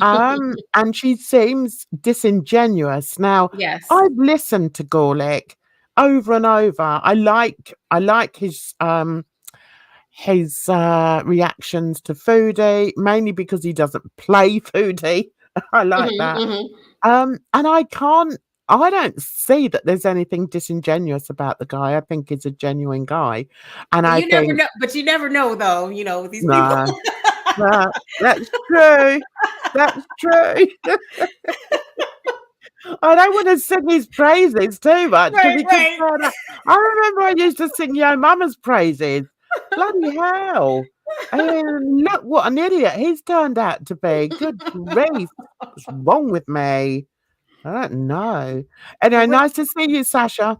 And she seems disingenuous. Now, Yes. I've listened to Gorlick over and over. I like his reactions to Foodie, mainly because he doesn't play Foodie. I like Mhm, that. mhm. And I don't see that there's anything disingenuous about the guy. I think he's a genuine guy. And I You never think, know, but you never know though, with these people. no, that's true. That's true. I don't want to sing his praises too much because Right, he could right. turn up. I remember I used to sing Yo Mama's praises. Bloody hell. And look what an idiot he's turned out to be. Good grief. What's wrong with me? I don't know. So Anyway, what nice to see you, Sasha.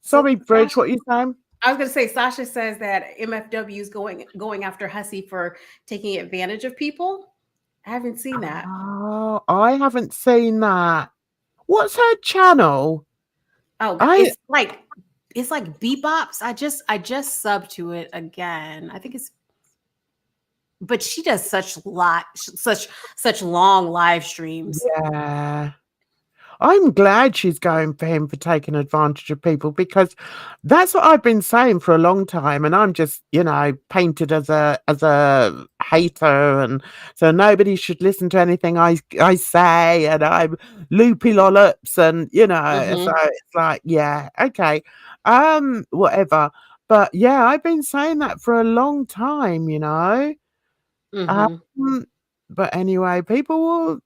so Sorry, Bridge, Sasha, what you saying? I was gonna say Sasha says that MFW is going after Hussey for taking advantage of people. I haven't seen that. Oh, I haven't seen that. What's her channel? Oh, I it's like Bebops. I just subbed to it again. I think it's, but she does such long live streams. yeah. I'm glad she's going for him for taking advantage of people because that's what I've been saying for a long time, and I'm just, painted as a hater, and so nobody should listen to anything I say, and I'm loopy lollops, and so Mhm. it's like, yeah, okay, whatever. But yeah, I've been saying that for a long time. Mhm. Um, but anyway, people will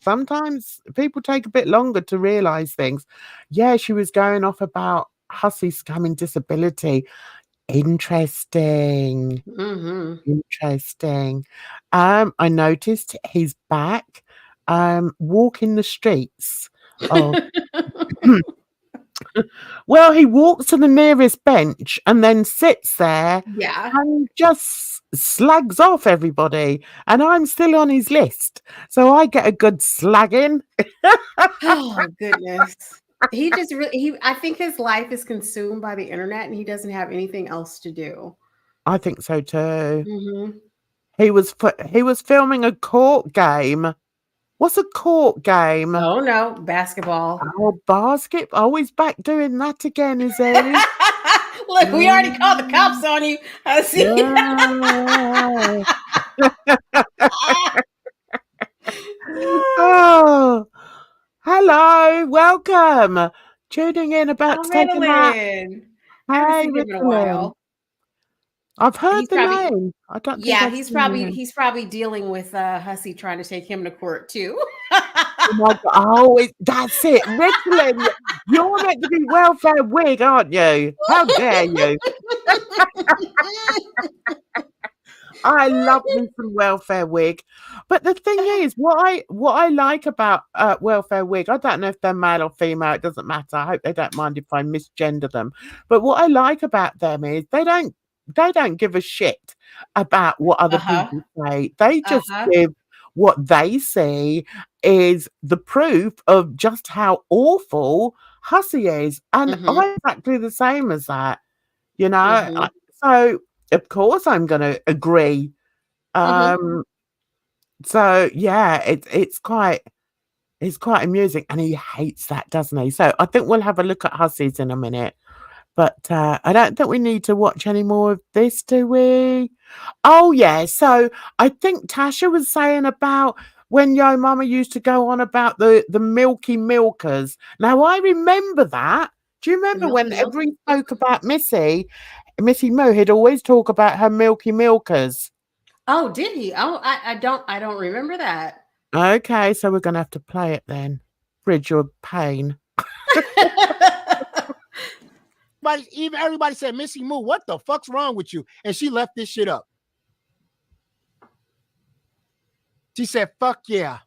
sometimes people take a bit longer to realize things. Yeah, she was going off about Hussey scamming disability. Interesting. Mhm. Interesting. I noticed he's back walking the streets of well, he walks to the nearest bench and then sits there Yeah. and just slags off everybody. And I'm still on his list. So I get a good slagging. Oh goodness. He just really he I think his life is consumed by the internet and he doesn't have anything else to do. I think so too. Mhm. He was filming a court game. What's a court game? Oh no, basketball. Oh, basket. Oh, he's back doing that again, is he? Look, we already called the cops on you. I see. Yeah. Oh, hello, welcome. Tuning in about Oh, to take a nap. Ritalin. I haven't Hey, seen him in a Ritalin. while. I've heard He's the probably name. I don't think Yeah, I've he's seen probably him. he's probably dealing with Hussey trying to take him to court too. Oh my God. Oh, that's it. Ritalin, you're meant to be welfare wig, aren't you? How dare you? I love me some welfare wig. But the thing is, what I like about welfare wig, I don't know if they're male or female, it doesn't matter. I hope they don't mind if I misgender them. But what I like about them is they don't give a shit about what other Uh-huh. people say. They just Uh-huh. give what they see is the proof of just how awful Hussey is. And Mhm. I'm exactly the same as that, you know. Mhm. So of course I'm gonna agree. Mhm. So yeah, it's quite amusing, and he hates that, doesn't he? So I think we'll have a look at Hussey's in a minute. But I don't think we need to watch any more of this, do we? Oh yeah, so I think Tasha was saying about when Yo Mama used to go on about the Milky Milkers. Now I remember that. Do you remember Milky whenever he spoke about Missy Moo, he'd always talk about her milky milkers. Oh, did he? Oh, I don't remember that. Okay, so we're gonna have to play it then. Bridge your pain. But even everybody said, Missy Moo, what the fuck's wrong with you? And she left this shit up. She said, fuck yeah.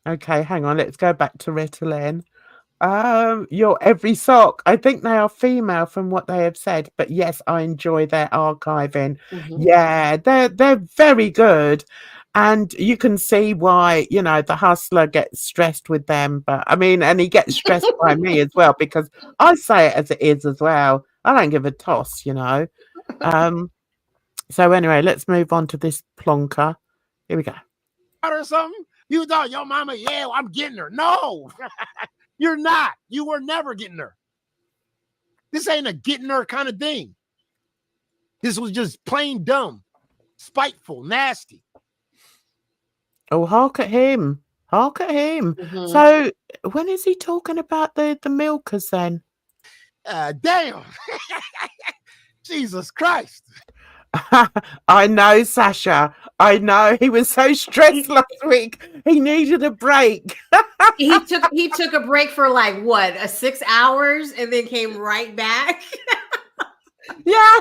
Okay, hang on. Let's go back to Ritalin. Your every sock. I think they are female from what they have said, but yes, I enjoy their archiving. Yeah, they're very good. And you can see why, you know, the hustler gets stressed with them. But I mean, and he gets stressed by me as well, because I say it as it is as well. I don't give a toss, you know. So anyway, let's move on to this plonker. Here we go. Or something. You thought your mama, yeah, I'm getting her. No, you're not. You were never getting her. This ain't a getting her kind of thing. This was just plain dumb, spiteful, nasty. Oh, hark at him. Hark at him. So when is he talking about the milkers then? Damn. Jesus Christ. I know, Sasha. I know. He was so stressed last week. He needed a break. he took a break for like what, 6 hours, and then came right back. Yeah.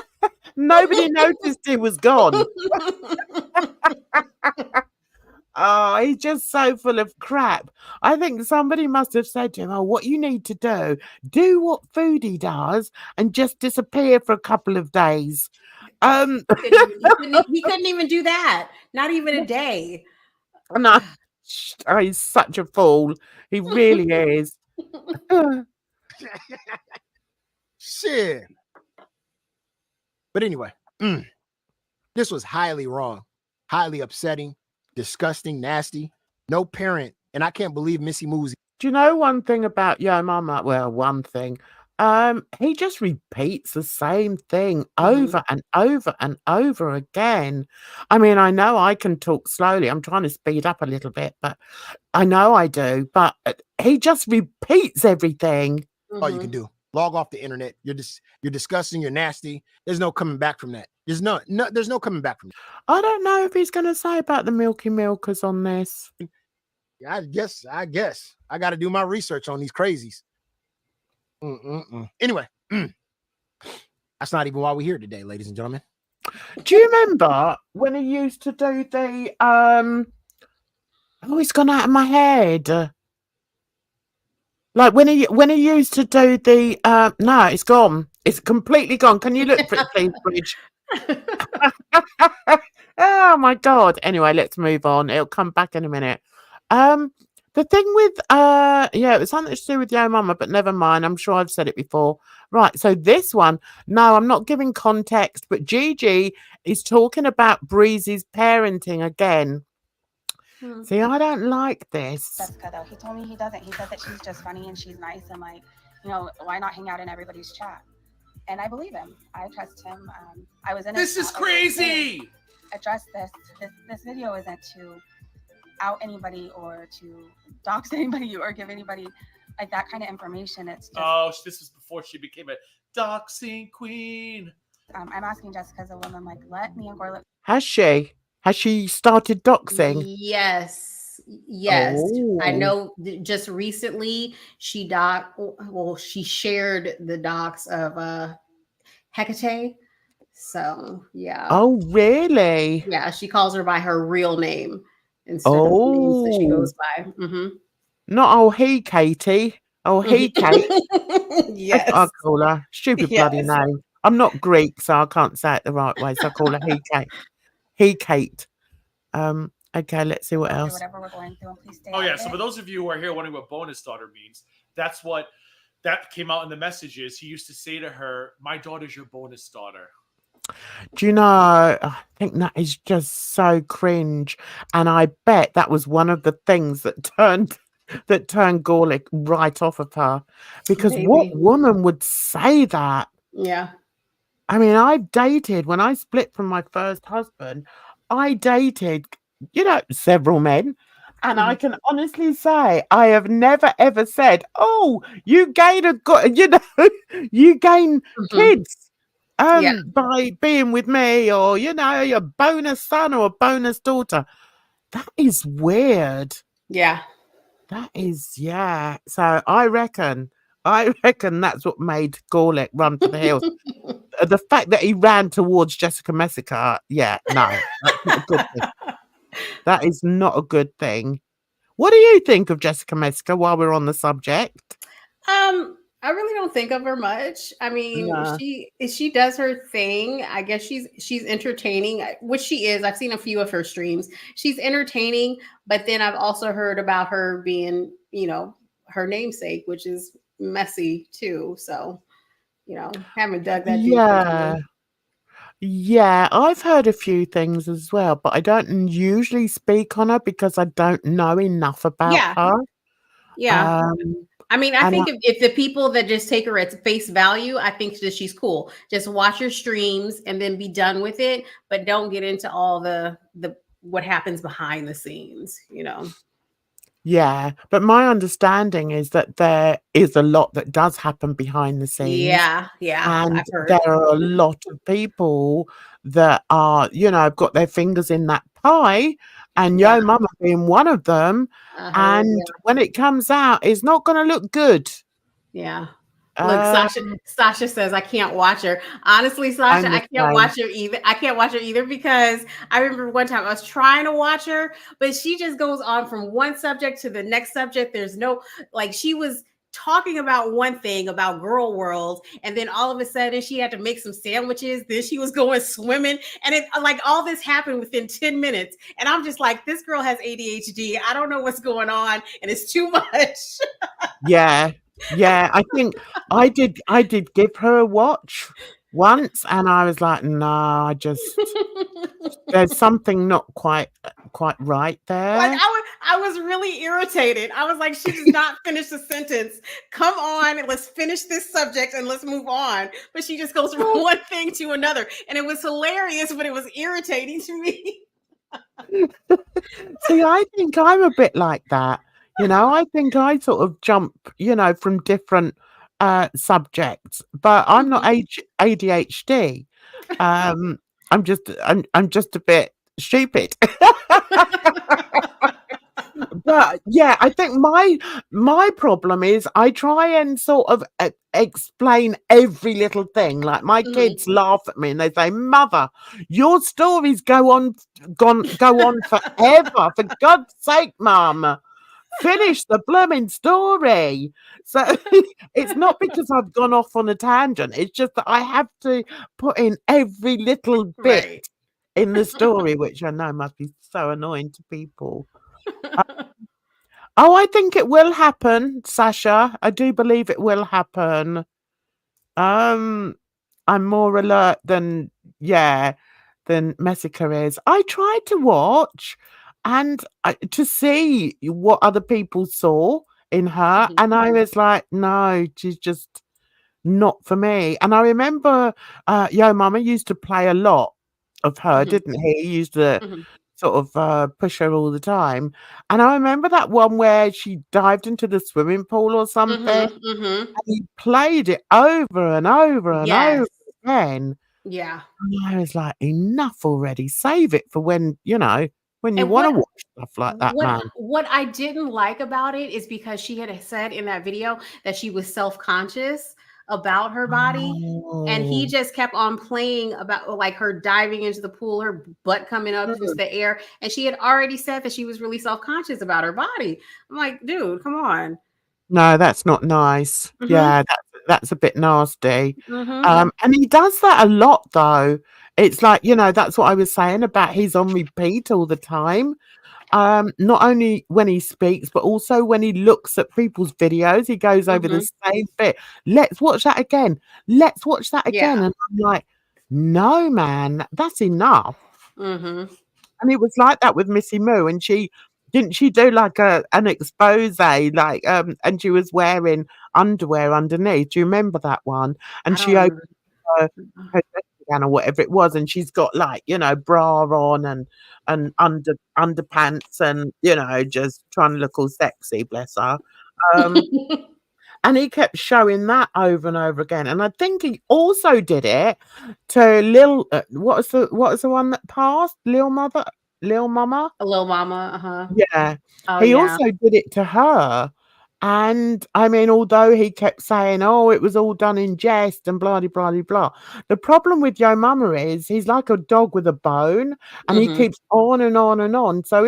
Nobody noticed he was gone. Oh, he's just so full of crap. I think somebody must have said to him, oh, what you need to do what Foodie does and just disappear for a couple of days. He couldn't even do that. Not even a day. No, oh, he's such a fool. He really is. Shit. But anyway, this was highly wrong, highly upsetting, disgusting, nasty. No parent, and I can't believe Missy Moo's. Do you know one thing about Yo Mama? Well, one thing. He just repeats the same thing over and over and over again. I mean, I know I can talk slowly. I'm trying to speed up a little bit, but I know I do. But he just repeats everything. All you can do. Log off the internet. You're disgusting. You're nasty. There's no coming back from that. There's no coming back from that. I don't know if he's going to say about the Milky Milkers on this. I guess I got to do my research on these crazies. Anyway, that's not even why we're here today, ladies and gentlemen. Do you remember when he used to do the oh, it's gone out of my head. Like when he used to do the no, it's gone. It's completely gone. Can you look for it, please, Bridge? Oh my God. Anyway, let's move on. It'll come back in a minute. The thing with yeah, it was something to do with Yo Mama, but never mind. I'm sure I've said it before. Right. So this one, no, I'm not giving context, but Gigi is talking about Breezy's parenting again. See, I don't like this. Jessica, though, he told me he doesn't. He said that she's just funny and she's nice and like, you know, why not hang out in everybody's chat? And I believe him. I trust him. I was in. This is crazy. Address this. This video isn't to out anybody or to dox anybody or give anybody like that kind of information. It's just, oh, this was before she became a doxing queen. I'm asking Jessica as a woman, like, let me and Gorla. Has she started doxing? Yes. Oh. I know just recently she shared the docs of Hecate. So yeah. Oh, really? Yeah, she calls her by her real name instead of the names that she goes by. Not oh he Katie. Oh he Kate. Yes. I call her stupid bloody name. I'm not Greek, so I can't say it the right way. So I call her he Kate. He Kate. Okay, let's see what else. Whatever we're going through, please stay Oh yeah. out So of for it. those of you who are here wondering what bonus daughter means, that's what that came out in the messages. He used to say to her, "My daughter's your bonus daughter." Do you know, I think that is just so cringe. And I bet that was one of the things that turned Gorlick right off of her. Because what woman would say that? Yeah. I mean, I've dated, when I split from my first husband, I dated, you know, several men. And I can honestly say I have never ever said, "Oh, you gain you gain kids by being with me, or your bonus son or a bonus daughter." That is weird. Yeah. That is, yeah. So I reckon that's what made Gorlick run for the hills. The fact that he ran towards Jessica Messica, yeah, no, that's not a good thing. That is not a good thing. What do you think of Jessica Messica while we're on the subject? I really don't think of her much. I mean, Nah. she does her thing. I guess she's entertaining, which she is. I've seen a few of her streams. She's entertaining, but then I've also heard about her being, her namesake, which is messy too. So, haven't dug that deep into it. Yeah, I've heard a few things as well, but I don't usually speak on her because I don't know enough about her. Yeah. I mean, I and think if the people that just take her at face value, I think that she's cool. Just watch her streams and then be done with it, but don't get into all the what happens behind the scenes, Yeah, but my understanding is that there is a lot that does happen behind the scenes. Yeah, And I've heard. there are a lot of people that are, got their fingers in that pie, and Yo Mama being one of them. And when it comes out, it's not going to look good. Yeah. Look, Sasha says I can't watch her. Honestly, Sasha, I can't watch her either. I can't watch her either because I remember one time I was trying to watch her, but she just goes on from one subject to the next subject. There's no, she was talking about one thing about Girl World, and then all of a sudden she had to make some sandwiches. Then she was going swimming, and it all this happened within 10 minutes. And I'm just like, this girl has ADHD. I don't know what's going on, and it's too much. Yeah, I think I did give her a watch once, and I was like, no, there's something not quite right there. I was really irritated. I was like, she does not finish the sentence. Come on, let's finish this subject and let's move on. But she just goes from one thing to another, and it was hilarious, but it was irritating to me. See, I think I'm a bit like that. I think I sort of jump, from different subjects, but I'm not ADHD. I'm just a bit stupid. But yeah, I think my problem is I try and sort of explain every little thing. Like my kids laugh at me and they say, "Mother, your stories go on forever. For God's sake, Mum, finish the blooming story." So it's not because I've gone off on a tangent. It's just that I have to put in every little bit in the story, which I know must be so annoying to people. I think it will happen, Sasha. I do believe it will happen. I'm more alert than Messica is. I tried to watch and to see what other people saw in her, and I was like, no, she's just not for me. And I remember Yo Mama used to play a lot of her, didn't he? He used to sort of push her all the time. And I remember that one where she dived into the swimming pool or something, and he played it over and over and over again. Yeah. And I was like, enough already. Save it for when you want to watch stuff like that, man. What I didn't like about it is because she had said in that video that she was self-conscious about her body, and he just kept on playing about her diving into the pool, her butt coming up into the air, and she had already said that she was really self-conscious about her body. I'm like, dude, come on. No, that's not nice. Yeah, that's a bit nasty. Mhm. And he does that a lot, though. It's like, that's what I was saying about he's on repeat all the time. Not only when he speaks, but also when he looks at people's videos, he goes over the same bit. Let's watch that again. Let's watch that again. Yeah. And I'm like, no, man, that's enough. Mm-hmm. And it was like that with Missy Moo, and didn't she do like an expose, and she was wearing underwear underneath. Do you remember that one? And she opened her or whatever it was, and she's got like, you know, bra on and underpants and, you know, just trying to look all sexy, bless her. And he kept showing that over and over again. And I think he also did it to Lil. What was the one that passed? Lil Mama. A little mama. Yeah, Oh he yeah. also did it to her. And I mean, although he kept saying, "Oh, it was all done in jest," and blah de blah de blah. The problem with Yo Mama is he's like a dog with a bone, and he keeps on and on and on. So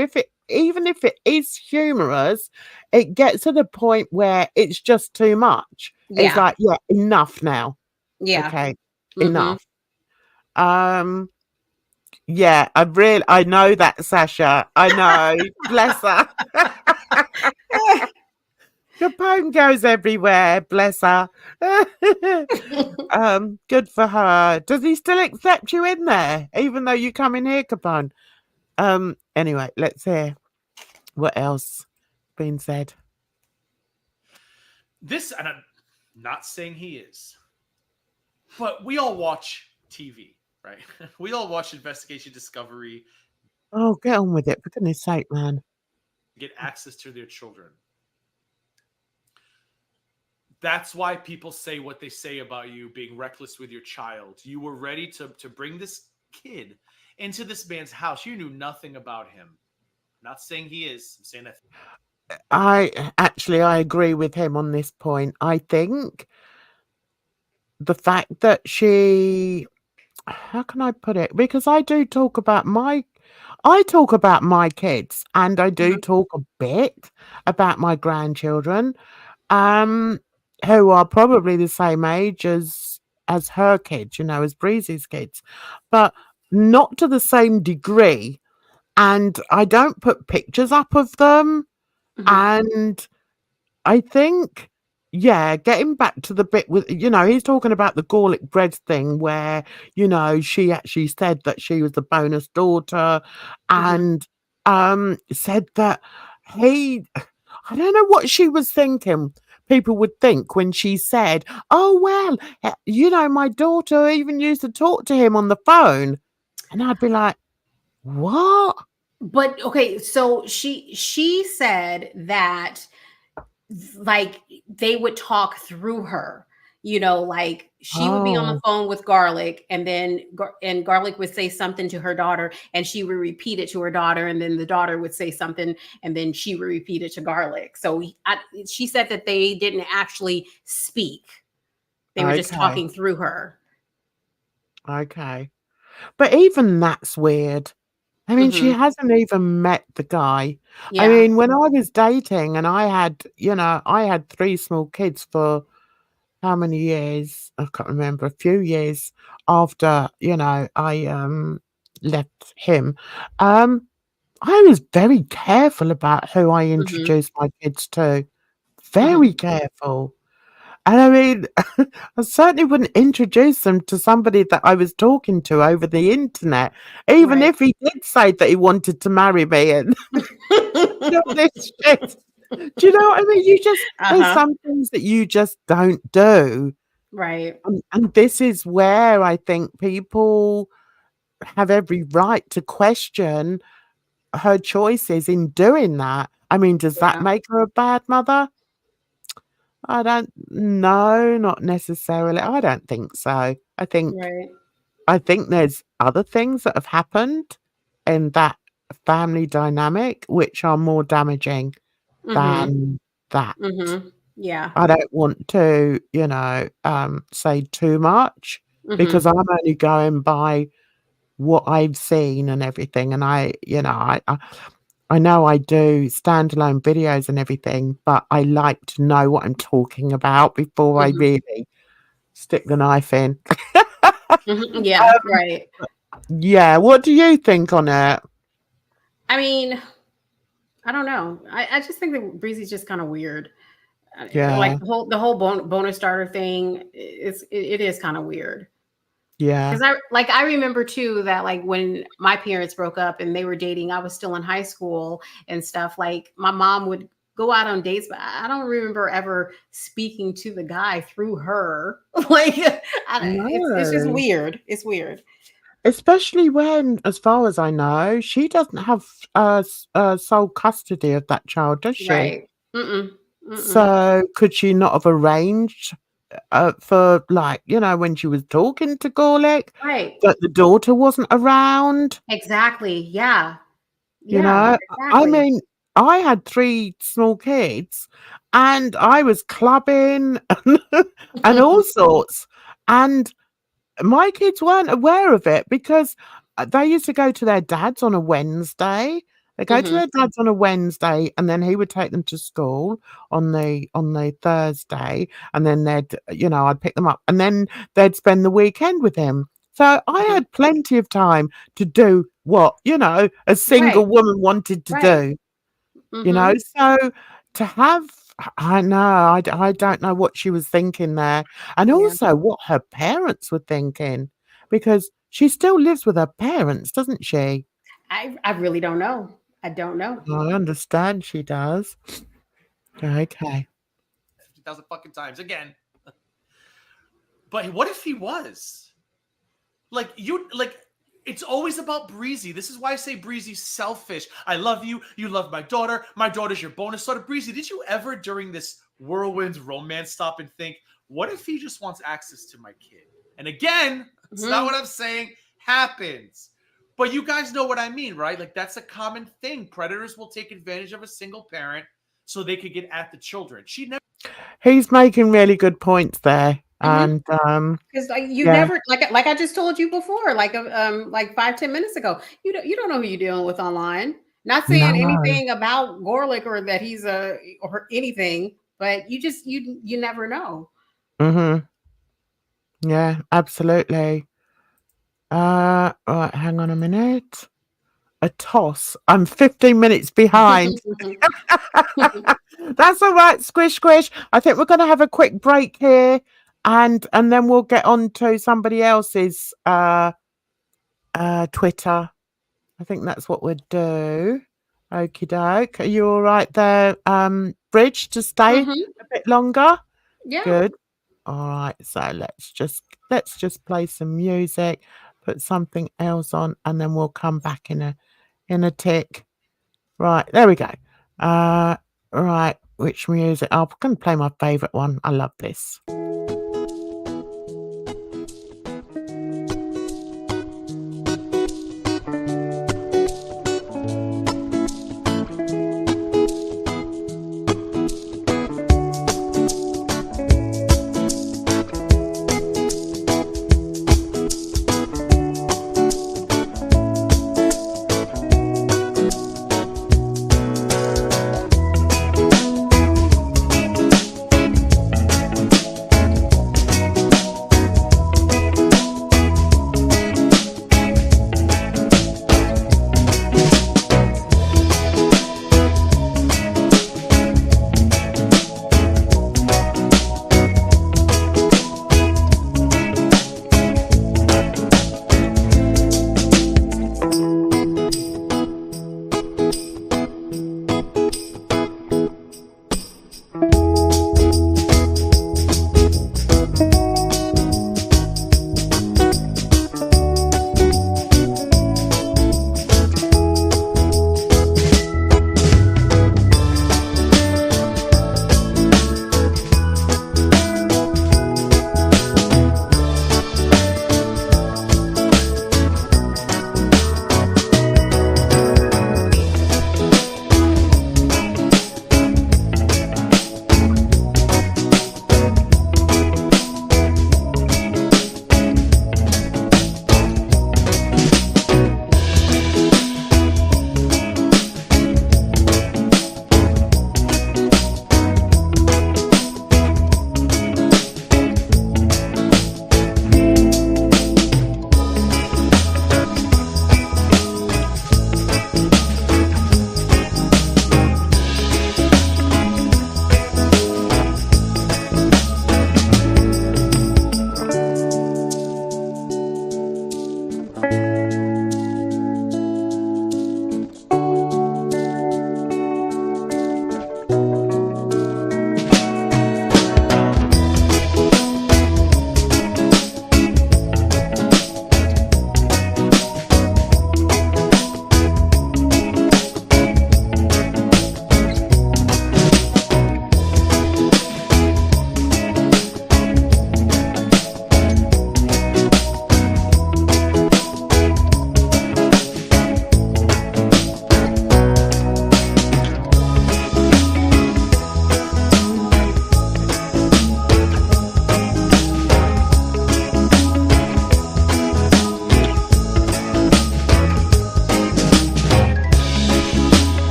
even if it is humorous, it gets to the point where it's just too much. It's Yeah. like, yeah, enough now. Yeah. Okay, enough. Yeah, I know that, Sasha. I know. Bless her. Your bone goes everywhere, bless her. Good for her. Does he still accept you in there, even though you come in here, Capone? Anyway, let's hear what else been said. This, and I'm not saying he is, but we all watch TV, right? We all watch Investigation Discovery, Oh, get on with it, for goodness sake, man. get access to their children. That's why people say what they say about you being reckless with your child. You were ready to bring this kid into this man's house. You knew nothing about him. I'm not saying he is. I'm saying that. I agree with him on this point. I think the fact that how can I put it? Because I talk about my kids, and I do talk a bit about my grandchildren, who are probably the same age as her kids, you know, as Breezy's kids, but not to the same degree. And I don't put pictures up of them. And I think, yeah, getting back to the bit with, you know, he's talking about the garlic bread thing where, you know, she actually said that she was the bonus daughter and said that I don't know what she was thinking. People would think when she said, "Oh, well, you know, my daughter even used to talk to him on the phone." And I'd be like, what? But okay, so she said that like they would talk through her, you know, like she would be on the phone with Garlic, and then Garlic would say something to her daughter, and she would repeat it to her daughter, and then the daughter would say something, and then she would repeat it to Garlic. So she said that they didn't actually speak; they were just talking through her. Okay. But even that's weird. I mean, she hasn't even met the guy. I mean, when I was dating and I had 3 small kids for how many years? I can't remember, a few years after, you know, I left him. I was very careful about who I introduced my kids to. Very careful. And I mean, I certainly wouldn't introduce them to somebody that I was talking to over the internet, even if he did say that he wanted to marry me and all this shit. Do you know what I mean? You just there's some things that you just don't do. Right. And this is where I think people have every right to question her choices in doing that. I mean, does that make her a bad mother? I don't know, not necessarily. I don't think so. I think there's other things that have happened in that family dynamic which are more damaging than that. Yeah. I don't want to, you know, say too much because I'm only going by what I've seen and everything. And I know I do standalone videos and everything, but I like to know what I'm talking about before I really stick the knife in. Yeah, right. Yeah, what do you think on it? I mean, I don't know. I just think that Breezy's just kind of weird. Yeah. Like the whole bonus starter thing, it is kind of weird. Yeah. Because I remember too that like when my parents broke up and they were dating, I was still in high school and stuff. Like my mom would go out on dates, but I don't remember ever speaking to the guy through her. Like, it's just No. weird. It's weird. Especially when, as far as I know, she doesn't have sole custody of that child, does she? Right. Mm-mm. Mm-mm. So could she not have arranged for, like, you know, when she was talking to Gorlick, Right. that the daughter wasn't around? Exactly. Yeah. You Yeah. know, I Exactly. mean, I had 3 small kids and I was clubbing and all sorts. And my kids weren't aware of it because they used to go to their dads on a Wednesday. They go to Mhm. their dads on a Wednesday, and then he would take them to school on the Thursday, and then I'd pick them up, and then they'd spend the weekend with him. So I Mhm. had plenty of time to do what, a single Right. woman wanted to Right. do, Mhm. So to have I know, I don't know what she was thinking there, and Yeah. also what her parents were thinking, because she still lives with her parents, doesn't she? I really don't know. I don't know. I understand she does. Okay. 50,000 fucking times again. But what if he was? It's always about Breezy. This is why I say Breezy's selfish. I love you. You love my daughter. My daughter's your bonus daughter. Breezy, did you ever during this whirlwind romance stop and think, what if he just wants access to my kid? And again, it's not what I'm saying happens. But you guys know what I mean, right? Like, that's a common thing. Predators will take advantage of a single parent so they could get at the children. She never. He's making really good points there. And Because you yeah. never like I just told you before, like 5-10 minutes ago, you don't know who you're dealing with online. Not saying No. anything about Gorlick or that he's or anything, but you never know. Yeah, absolutely. Right, hang on a minute. A toss. I'm 15 minutes behind. That's all right, squish, squish. I think we're going to have a quick break here, and then we'll get on to somebody else's Twitter. I think that's what we'll do. Okie doke. Are you all right there, Bridge, to stay a bit longer? Yeah. Good. All right. So let's just play some music, put something else on, and then we'll come back in a tick. Right, there we go. Right, which music? I'm going to play my favourite one. I love this.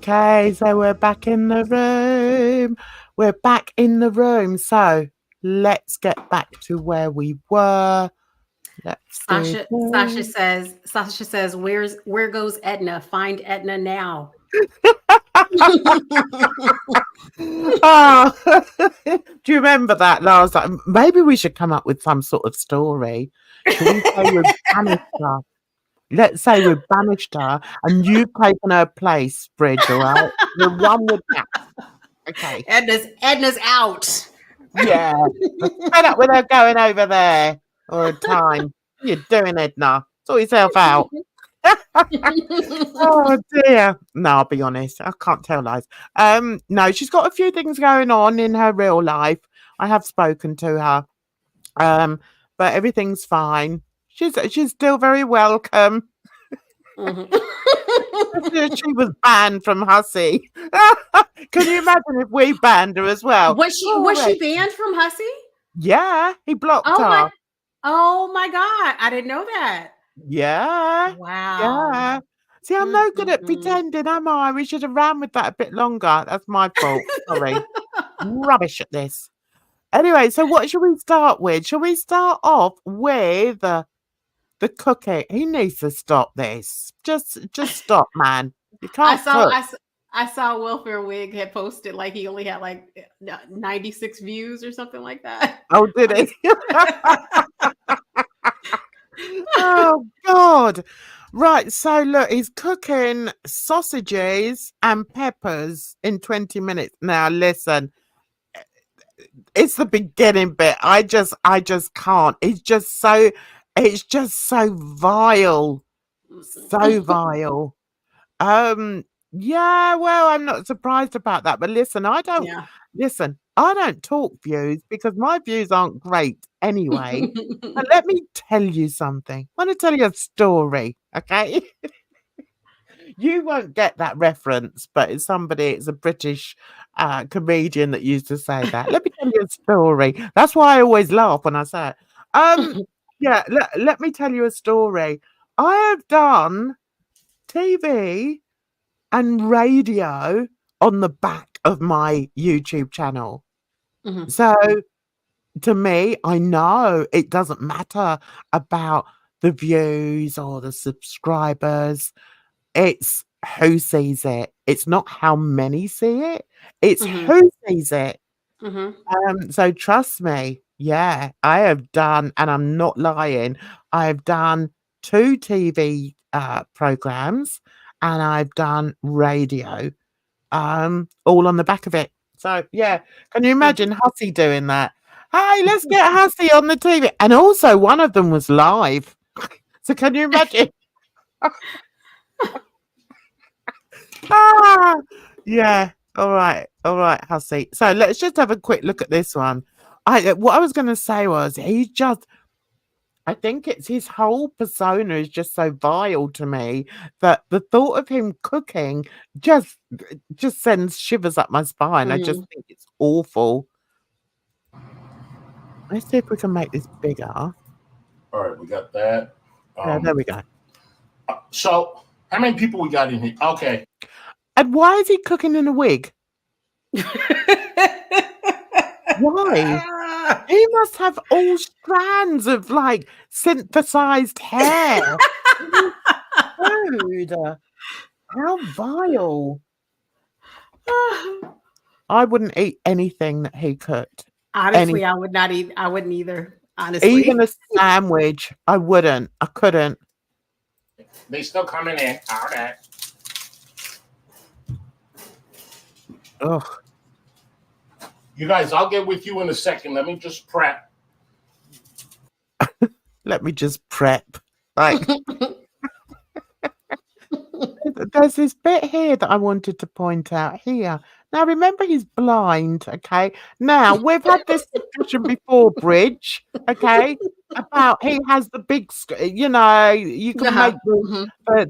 Okay, so we're back in the room. We're back in the room. So let's get back to where we were. Let's do Sasha says, where goes Edna? Find Edna now. Oh, do you remember that? And I was like, maybe we should come up with some sort of story. Should we say we've banished her? Let's say we've banished her and you've taken her place, Bridge, all right? We're one with that. Okay. Edna's out. Yeah. Fed up with her going over there all the time. What are you doing, Edna? Sort yourself out. Oh dear. No, I'll be honest. I can't tell lies. No, she's got a few things going on in her real life. I have spoken to her. But everything's fine. She's still very welcome. She was banned from Hussey. Can you imagine if we banned her as well? Was she banned from Hussey? Yeah, he blocked her. Oh my God. I didn't know that. Yeah. Wow. Yeah. See, I'm no good at pretending, am I? We should have ran with that a bit longer. That's my fault. Sorry. Rubbish at this. Anyway, so what should we start with? Shall we start off with the cooking? He needs to stop this. Just stop, man. You can't cook. I saw Welfare Wig had posted like he only had like 96 views or something like that. Oh, did he? Oh God. Right, so look, he's cooking sausages and peppers in 20 minutes. Now listen, it's the beginning bit. I just can't. It's just so vile. So vile. Yeah, well, I'm not surprised about that. But listen, I don't talk views because my views aren't great anyway. But let me tell you something. I want to tell you a story, okay? You won't get that reference, but it's a British comedian that used to say that. Let me tell you a story. That's why I always laugh when I say it. Yeah, let me tell you a story. I have done TV and radio on the back of my YouTube channel. So to me, I know it doesn't matter about the views or the subscribers. It's who sees it. It's not how many see it. It's who sees it. So trust me. Yeah, I have done, and I'm not lying. I have done 2 TV programs, and I've done radio, all on the back of it. So yeah, can you imagine Hussey doing that? Hey, let's get Hussey on the TV, and also one of them was live. So can you imagine? Yeah. All right, Hussey. So let's just have a quick look at this one. What I was going to say was I think it's his whole persona is just so vile to me that the thought of him cooking just sends shivers up my spine. I just think it's awful. Let's see if we can make this bigger. All right, we got that. Yeah, there we go. So, how many people we got in here? Okay. And why is he cooking in a wig? Why? He must have all strands of like synthesized hair. Dude, how vile. I wouldn't eat anything that he cooked. Honestly, I would not eat. I wouldn't either. Honestly, even a sandwich, I wouldn't. I couldn't. They still coming in. All right. Ugh. You guys, I'll get with you in a second. Let me just prep. Let me just prep. Like, there's this bit here that I wanted to point out here. Now, remember, he's blind, okay? Now, we've had this discussion before, Bridge, okay? About he has the big, you know, you can make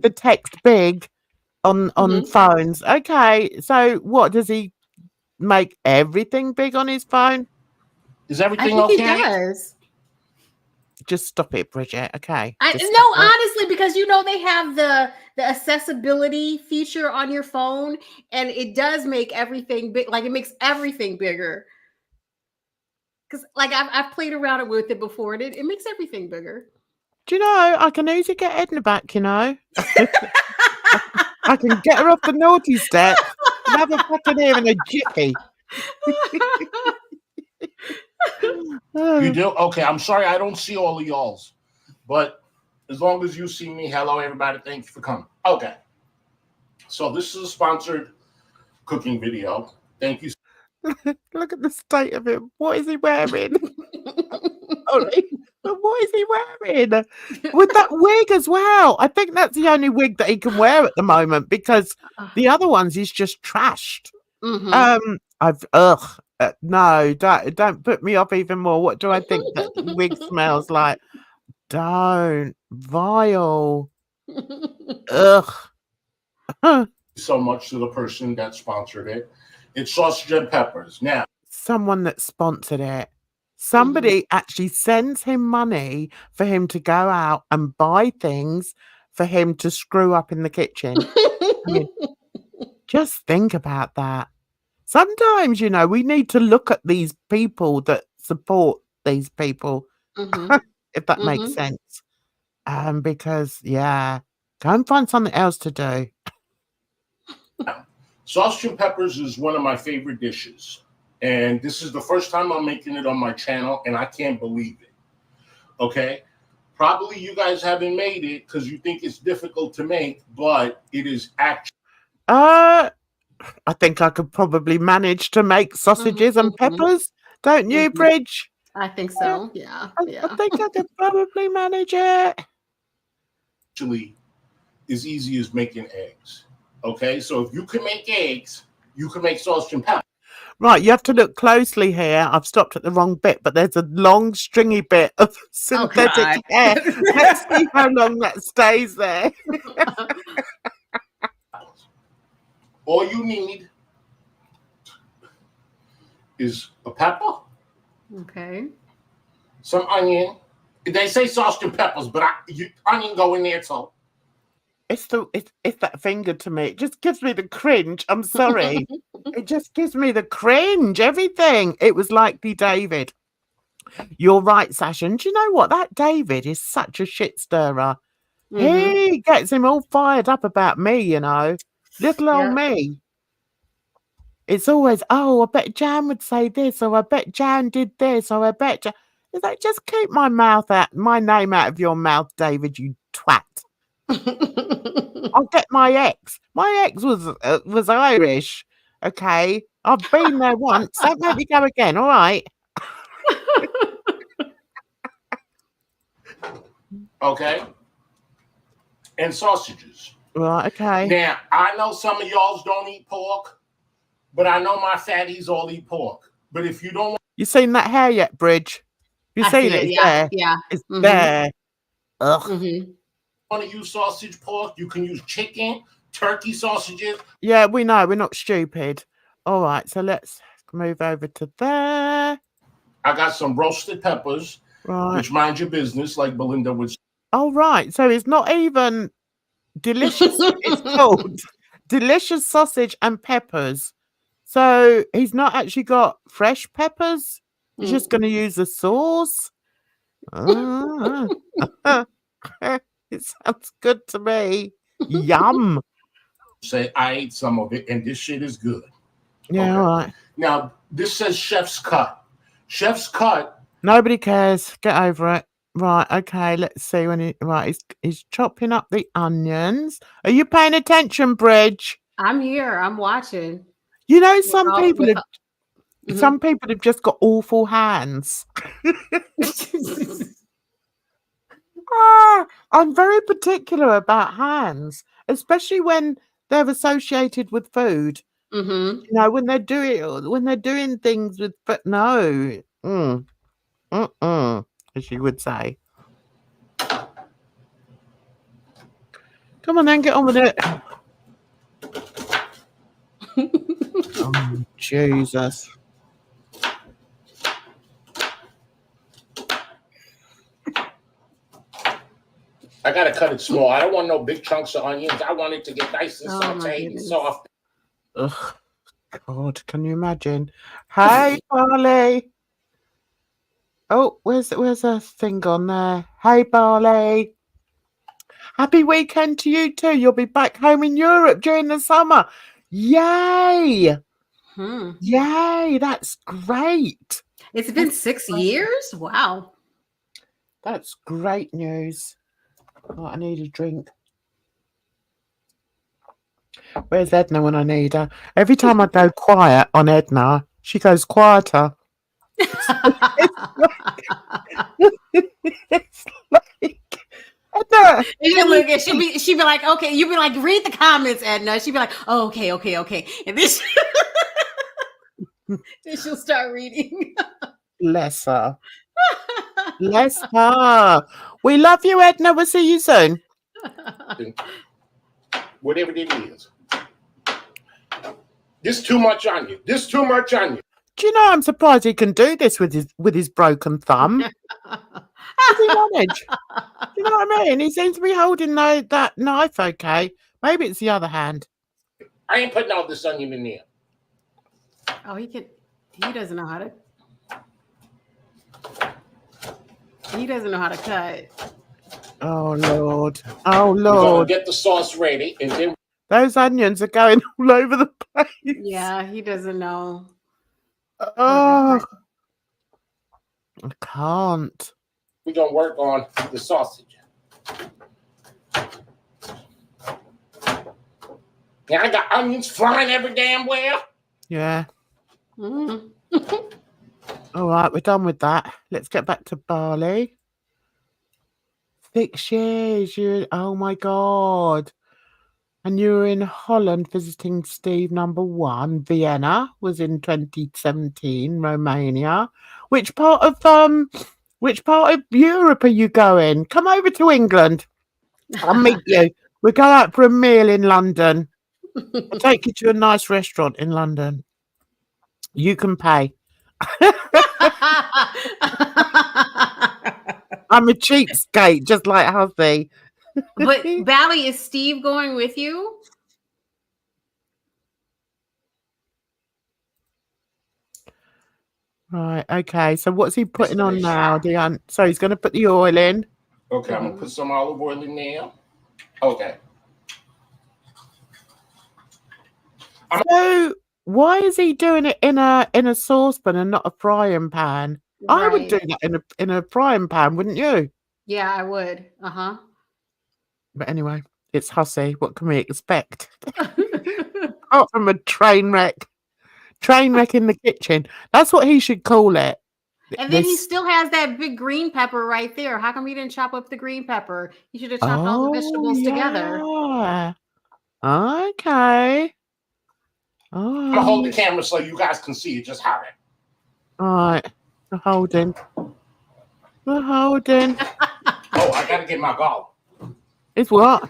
the text big on phones. Okay, so what, does he make everything big on his phone? Is everything okay? He does. just stop it, Bridget. Okay. I Just no, stop it. honestly, because you know they have the accessibility feature on your phone, and it does make everything big. Like it makes everything bigger. Because like I've played around with it before, and it makes everything bigger. Do you know, I can easily get Edna back, you know. I can get her off the naughty step and have her back in here in a jiffy. You do? Okay, I'm sorry I don't see all of y'all's. But as long as you see me, hello everybody, thank you for coming. Okay. So this is a sponsored cooking video. Thank you. Look at the state of him. What is he wearing? Sorry. But what is he wearing? With that wig as well. I think that's the only wig that he can wear at the moment because the other ones he's just trashed. Mhm. No, don't put me off even more. What do I think that wig smells like? Don't. Vile. Ugh. So much to the person that sponsored it. It's sausage and peppers. Now, Someone that sponsored it. Somebody actually sends him money for him to go out and buy things for him to screw up in the kitchen. I mean, just think about that. Sometimes, you know, we need to look at these people that support these people, if that makes sense. Because, yeah, go and find something else to do. sausage and peppers is one of my favorite dishes. And this is the first time I'm making it on my channel, and I can't believe it. Okay? Probably you guys haven't made it because you think it's difficult to make, but it is actually. I think I could probably manage to make sausages and peppers. Don't you, Bridge? I think so. Yeah. I think I could probably manage it. Actually as easy as making eggs. Okay? So if you can make eggs, you can make sausage and peppers. Right, you have to look closely here. I've stopped at the wrong bit, but there's a long, stringy bit of synthetic hair. Let's see how long that stays there. All you need is a pepper, Okay. some onion. They say sausage and peppers, but onion go in there too. It's that finger to me. It just gives me the cringe. I'm sorry. It just gives me the cringe. Everything. It was likely David. You're right, Sasha. And do you know what? That David is such a shit stirrer. He gets him all fired up about me, you know. Little old me. It's always, oh, I bet Jan would say this, or I bet Jan did this, or I bet Jan. It's like, just keep my name out of your mouth, David, you twat. I'll get my ex. My ex was Irish. Okay, I've been there once. Don't make me go again. All right. Okay. And sausages. Right. Okay. Now I know some of y'all don't eat pork, but I know my fatties all eat pork. But if you don't want, You seen that hair yet, Bridge? You seen it? It's there. Yeah. It's there. Ugh. want to use sausage pork, you can use chicken, turkey sausages. Yeah, we know. We're not stupid. All right, so let's move over to there. I got some roasted peppers, Right. which mind your business, like Belinda would say. Oh, right. So it's not even delicious. It's called delicious sausage and peppers. So he's not actually got fresh peppers. He's just going to use the sauce. It sounds good to me. Yum. Say I ate some of it, and this shit is good. Yeah, all right. Now this says chef's cut. Chef's cut. Nobody cares. Get over it. Right. Okay. Let's see when he's chopping up the onions. Are you paying attention, Bridge? I'm here. I'm watching. You know, some people have just got awful hands. I'm very particular about hands, especially when they're associated with food. You know, when they're doing things with, but no, as you would say. Come on then, get on with it. Oh, Jesus. I gotta cut it small. I don't want no big chunks of onions. I want it to get nice and sauteed and soft. Ugh, God, can you imagine? Hey, Barley. Oh, where's a thing on there? Hey, Barley. Happy weekend to you too. You'll be back home in Europe during the summer. Yay! Yay! That's great. It's been 6 years. Wow. That's great news. Oh, I need a drink. Where's Edna when I need her? Every time I go quiet on Edna, she goes quieter. It's like Edna. And look, and she'll be like, okay, you'll be like, read the comments, Edna. She'll be like, oh, okay. And then then she'll start reading. Bless her. Bless her. We love you, Edna. We'll see you soon. Whatever it is. This too much on you. This too much on you. Do you know I'm surprised he can do this with his broken thumb? How does he manage? Do you know what I mean? He seems to be holding that knife okay. Maybe it's the other hand. I ain't putting all this onion in there. Oh, he doesn't know how to. He doesn't know how to cut. Oh Lord. Oh We're gonna Lord. get the sauce ready and then Those onions are going all over the place. Yeah, he doesn't know. Oh, I can't. we're gonna work on the sausage. Now I got onions flying every damn where. Yeah. Mm. All right, we're done with that. Let's get back to Barley. 6 years. Oh my God. And you were in Holland visiting Steve #1. Vienna was in 2017. Romania. Which part of Europe are you going? Come over to England. I'll meet you. We'll go out for a meal in London. I'll take you to a nice restaurant in London. You can pay. I'm a cheapskate, just like Hubby. But Bally, is Steve going with you? Right, okay. So what's he putting on now? So he's going to put the oil in. Okay, I'm gonna put some olive oil in there. Okay. So why is he doing it in a saucepan and not a frying pan? I would do that in a frying pan, wouldn't you? Yeah, I would. Uh-huh. But anyway, it's Hussy. What can we expect? Apart from a train wreck in the kitchen. That's what he should call it. And then he still has that big green pepper right there. How come he didn't chop up the green pepper? He should have chopped all the vegetables together. Okay. I'm gonna hold the camera so you guys can see it. Just hurry. All right. We're holding. Oh, I gotta get my garlic. It's what?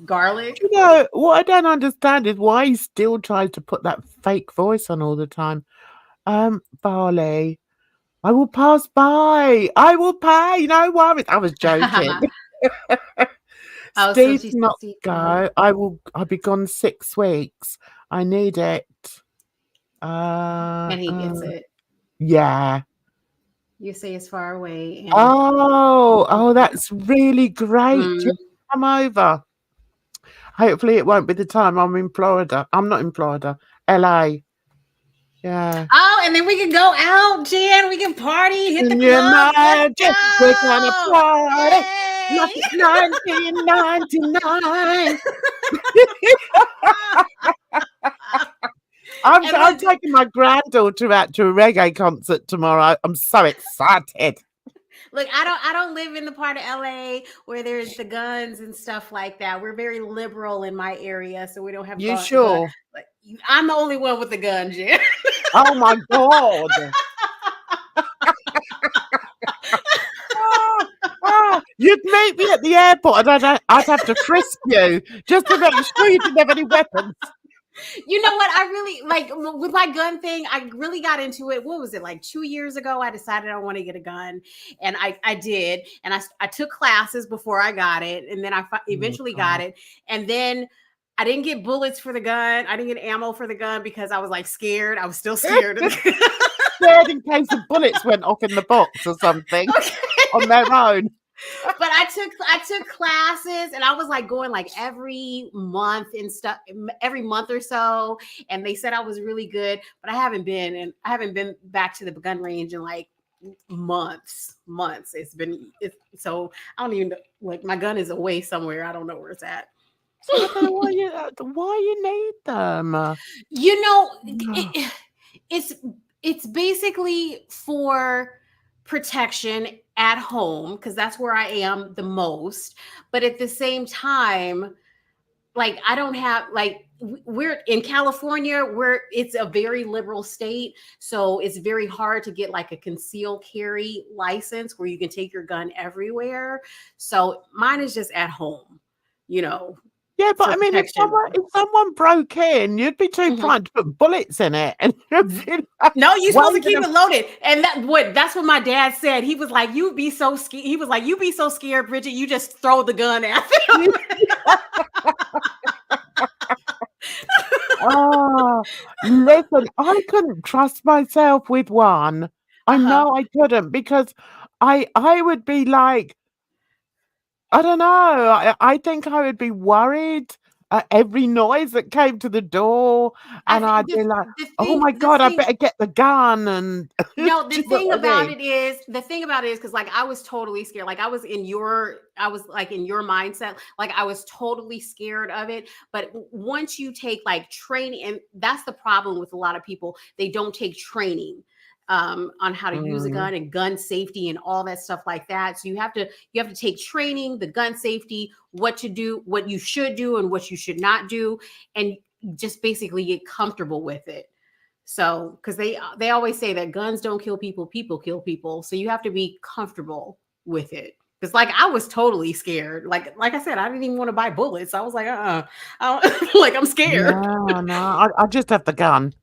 Garlic? You know, what I don't understand is why he still tries to put that fake voice on all the time. Barley, I will pass by. I will pay. No worries. I was joking. Steve's not go. I'll be gone 6 weeks. I need it. And he gets it. Yeah. You say it's far away. And Oh, that's really great. Just come over. Hopefully it won't be the time I'm in Florida. I'm not in Florida. LA. Yeah. Oh, and then we can go out, Jan. We can party, hit the club. We're gonna party. 1999. I'm taking my granddaughter out to a reggae concert tomorrow. I'm so excited. Look, I don't live in the part of LA where there's the guns and stuff like that. We're very liberal in my area, so we don't have. You sure? I'm the only one with the gun, Jen. Oh my God. You'd meet me at the airport and I'd have to frisk you just to make sure you didn't have any weapons. You know what? I really like with my gun thing. I really got into it. What was it like 2 years ago? I decided I want to get a gun, and I did. And I took classes before I got it, and then I eventually got it. And then I didn't get bullets for the gun. I didn't get ammo for the gun because I was like scared. I was still scared. Scared in case the bullets went off in the box or something on their own. But I took classes, and I was like going like every month and stuff, every month or so, and they said I was really good, but I haven't been back to the gun range in like months. So I don't even know, like my gun is away somewhere. I don't know where it's at. So I don't know why you need them. You know, it's basically for protection at home because that's where I am the most. But at the same time, like I don't have like we're in California where it's a very liberal state. So it's very hard to get like a concealed carry license where you can take your gun everywhere. So mine is just at home, you know. Yeah, but I mean, if someone broke in, you'd be too proud to put bullets in it. And no, you're supposed to keep it loaded. And that's what my dad said. He was like, "You'd be so scared." He was like, "You be so scared, Bridget. You just throw the gun at them." Oh, listen, I couldn't trust myself with one. I know I couldn't because I would be like, I don't know. I think I would be worried at every noise that came to the door, and I'd be like, "Oh my God, I better get the gun." And no, the thing about it is because like I was totally scared. Like I was like in your mindset. Like I was totally scared of it. But once you take like training, and that's the problem with a lot of people, they don't take training on how to use a gun and gun safety and all that stuff like that. So you have to take training, the gun safety, what to do, what you should do and what you should not do, and just basically get comfortable with it. So because they always say that guns don't kill people, people kill people. So you have to be comfortable with it. Because like I was totally scared. Like I said, I didn't even want to buy bullets. I was like, like I'm scared. No, I just have the gun.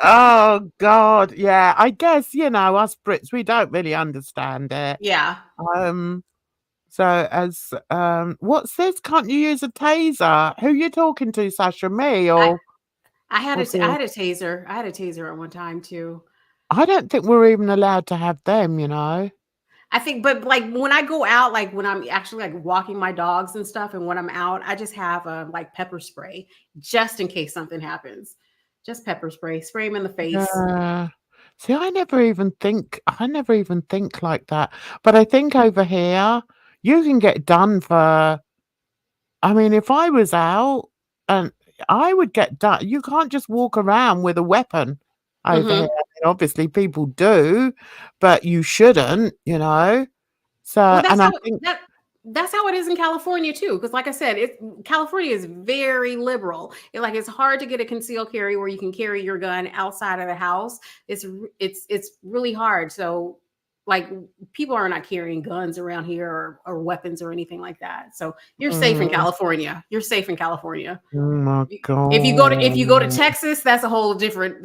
Oh God, yeah. I guess us Brits, we don't really understand it. Yeah. So as what's this? Can't you use a taser? Who you talking to, Sasha? Me or? I had a taser. I had a taser at one time too. I don't think we're even allowed to have them. I think, but like when I go out, like when I'm actually like walking my dogs and stuff, and when I'm out, I just have like pepper spray just in case something happens. Just pepper spray them in the face. See, I never even think like that. But I think over here you can get done for. I mean, if I was out, and I would get done. You can't just walk around with a weapon over here. I mean, obviously, people do, but you shouldn't. So, Well, and I think that's how it is in California too. Because, like I said, California is very liberal. It's hard to get a concealed carry where you can carry your gun outside of the house. It's really hard. So, like, people are not carrying guns around here or weapons or anything like that. So you're safe in California. You're safe in California. Oh my God. If you go to Texas, that's a different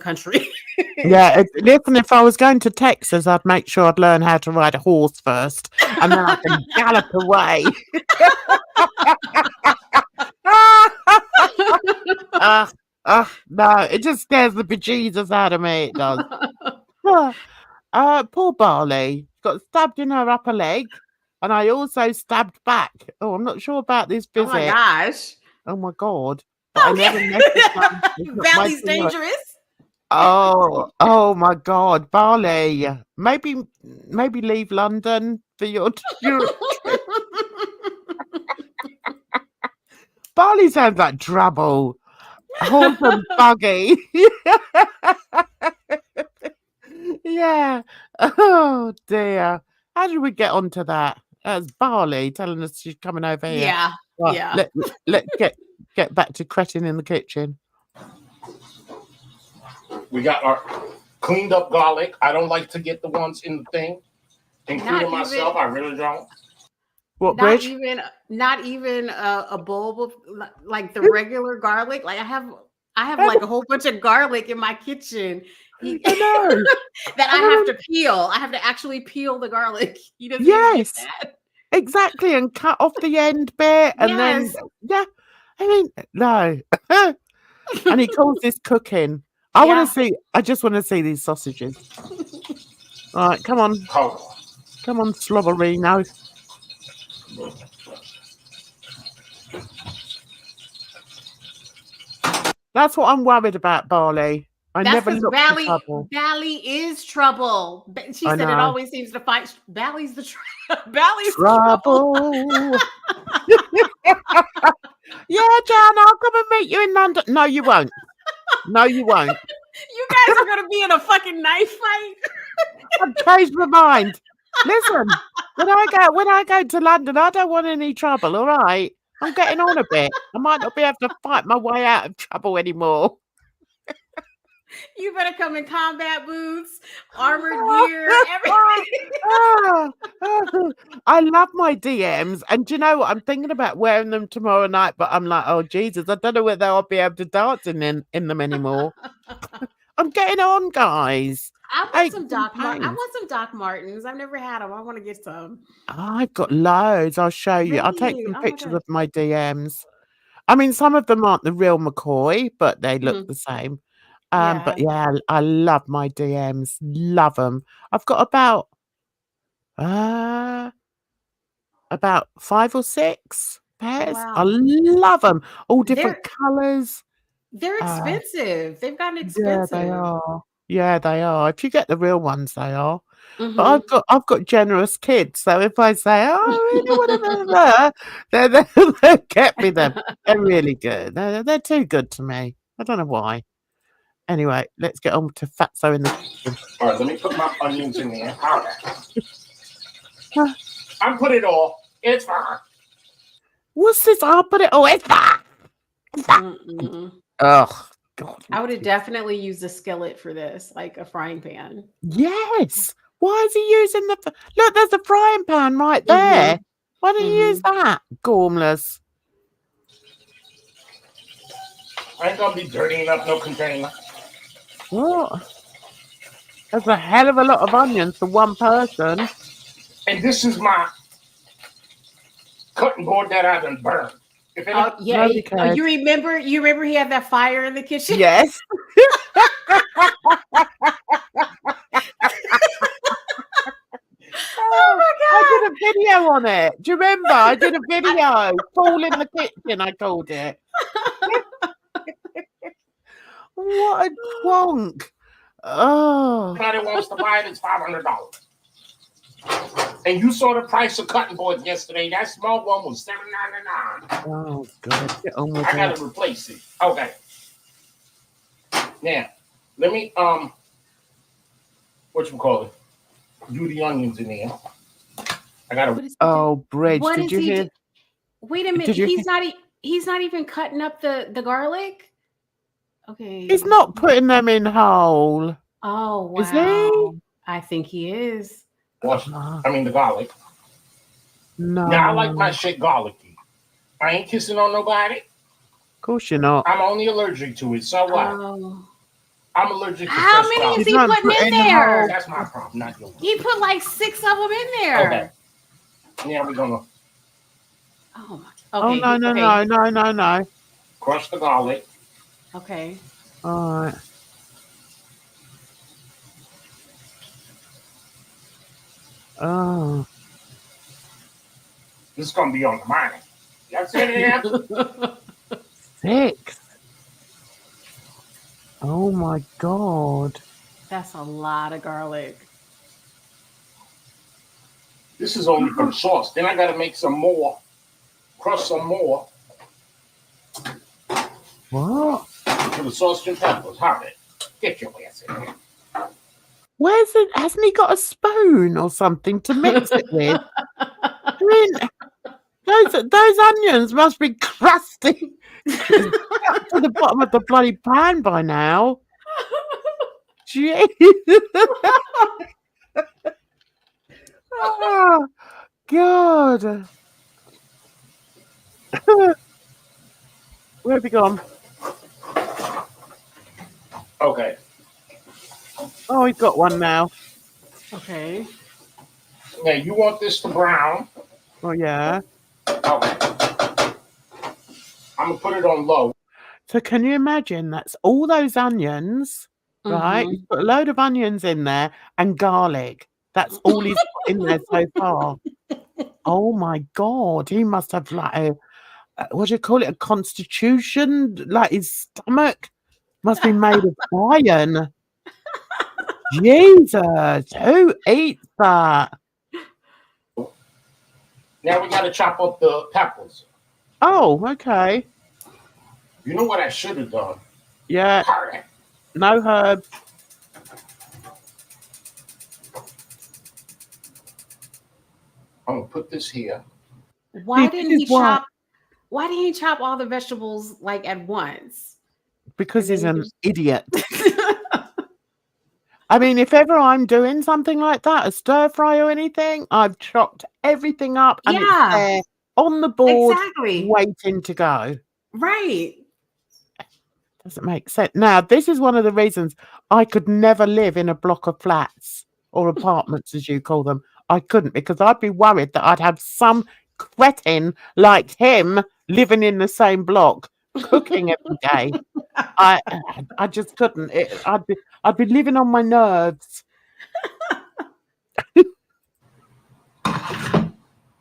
country. Yeah, listen, if I was going to Texas, I'd make sure I'd learn how to ride a horse first, and then I can gallop away. No, it just scares the bejesus out of me. It does. Poor Barley got stabbed in her upper leg, and I also stabbed back. Oh, I'm not sure about this visit. Oh my gosh! Oh my God! But I never Valley's dangerous. Oh my God, Barley! Maybe leave London for your trip. Barley sounds like trouble. Horse and buggy. Yeah. Oh dear. How did we get onto that? That's Barley telling us she's coming over here. Yeah. Right, Yeah. Let's get back to cretting in the kitchen. We got our cleaned up garlic. I don't like to get the ones in the thing, including myself. I really don't. What, Not Bridge? even a bulb of like the regular garlic. Like I have like a whole bunch of garlic in my kitchen. I know. That I I have know. to peel. I have to actually peel the garlic. He doesn't even get Yes, that. exactly, and cut off the end bit, and then Yes. yeah. I mean, no. And he calls this cooking. I want Yeah. to see. I just want to see these sausages. All right, come on, come on, Slobberino. That's what I'm worried about, Barley. I That's never because look for trouble. Bally is trouble. She I said it know. always seems to fight. Bally's the Bally's the Trouble. Yeah, Jan, I'll come and meet you in London. No, you won't. No, you won't. You guys are gonna be in a fucking knife fight. I've changed my mind. Listen, when I go to London, I don't want any trouble. All right, I'm getting on a bit. I might not be able to fight my way out of trouble anymore. You better come in combat boots, armored gear, everything. I love my DMs, and do you know what? I'm thinking about wearing them tomorrow night, but I'm like, oh Jesus, I don't know whether I'll be able to dance in them anymore. I'm getting on, guys. I want Aches some and Doc. I pains. want some Doc Martens. I've never had them. I want to get some. I've got loads. I'll show you. I'll take Really? some Oh my pictures God. of my DMs. I mean, some of them aren't the real McCoy, but they look Mhm. the same. Yeah. But yeah, I love my DMs. Love them. I've got about 5 or 6 Oh, pairs. I wow. love them. All different colours. They're expensive. They've gotten Yeah, they expensive. are. Yeah, they are. If you get the real ones, they are. But Mhm. I've got generous kids, so if I say, "Oh, I really want to," they'll get me them. They're really good. They're too good to me. I don't know why. Anyway, let's get on to Fatso in the kitchen. All right, let me put my onions in there. All right. I put it all. It's fine. What's this? I'll put it. Oh, it's fine. Mm-mm. Oh God. I would have definitely used a skillet for this, like a frying pan. Yes. Why is he using the? Look, there's a frying pan right there. Why don't you use that? Gormless. I ain't gonna be dirtying up no container. What? That's a hell of a lot of onions for one person. And this is my cutting board that I done burned. If it Oh yeah, Nobody oh, cares. you remember? You remember he had that fire in the kitchen? Yes. Oh my I did a video on it. Do you remember? I did a video. Fall in the kitchen, I called it. What a twonk. Oh. Anybody wants to buy it, it's $500. And you saw the price of cutting boards yesterday. That small one was $7.99. Oh God. Get on with I it. gotta replace it. Okay. Now, let me whatchamacallit? Do the onions in there. I gotta Oh, Bridge, What did is you he hear? do- Wait a minute. Did you He's not even cutting up the garlic. Okay. He's not putting them in whole. Oh wow. Is he? I think he is. wash. I mean the garlic. No. Now I like my shit garlicky. I ain't kissing on nobody. Of course you're not. I'm only allergic to it. So what? Oh. I'm allergic to How fresh many garlic. is he putting in there? That's my problem, not yours. He put like 6 of them in there. Okay. Now we're gonna Oh my. Oh Okay. no, no, okay. no. crush the garlic. Okay. All right. Oh. This is gonna be on the mind. That's it. 6. Oh my God. That's a lot of garlic. This is only for the sauce. Then I gotta make some more. Crush some more What? for the sausage and peppers. Hurry. Get your ass in here. Where's it? Hasn't he got a spoon or something to mix it with? I mean, those onions must be crusty to the bottom of the bloody pan by now. Jeez. Oh, God. Where have you gone? Okay. Oh, he's got one now. Okay. Now you want this to brown. Oh, yeah. Okay. I'm gonna put it on low. So can you imagine that's all those onions, right? He's put a load of onions in there and garlic. That's all he's put in there so far. Oh my God. He must have like a, what do you call it? A constitution? Like his stomach must be made of iron. Jesus, who eats that? Now we gotta chop up the peppers. Oh, okay. You know what I should have done? Yeah. No herbs. I'm gonna put this here. Why See, didn't this he is why- chop? Why didn't he chop all the vegetables like at once? Because And he's then an idiot. I mean, if ever I'm doing something like that, a stir fry or anything, I've chopped everything up and it's Yeah. there on the board, Exactly. waiting to go. Right. Doesn't make sense. Now, this is one of the reasons I could never live in a block of flats or apartments, as you call them. I couldn't, because I'd be worried that I'd have some cretin like him living in the same block, cooking every day. I just couldn't. I'd be living on my nerves.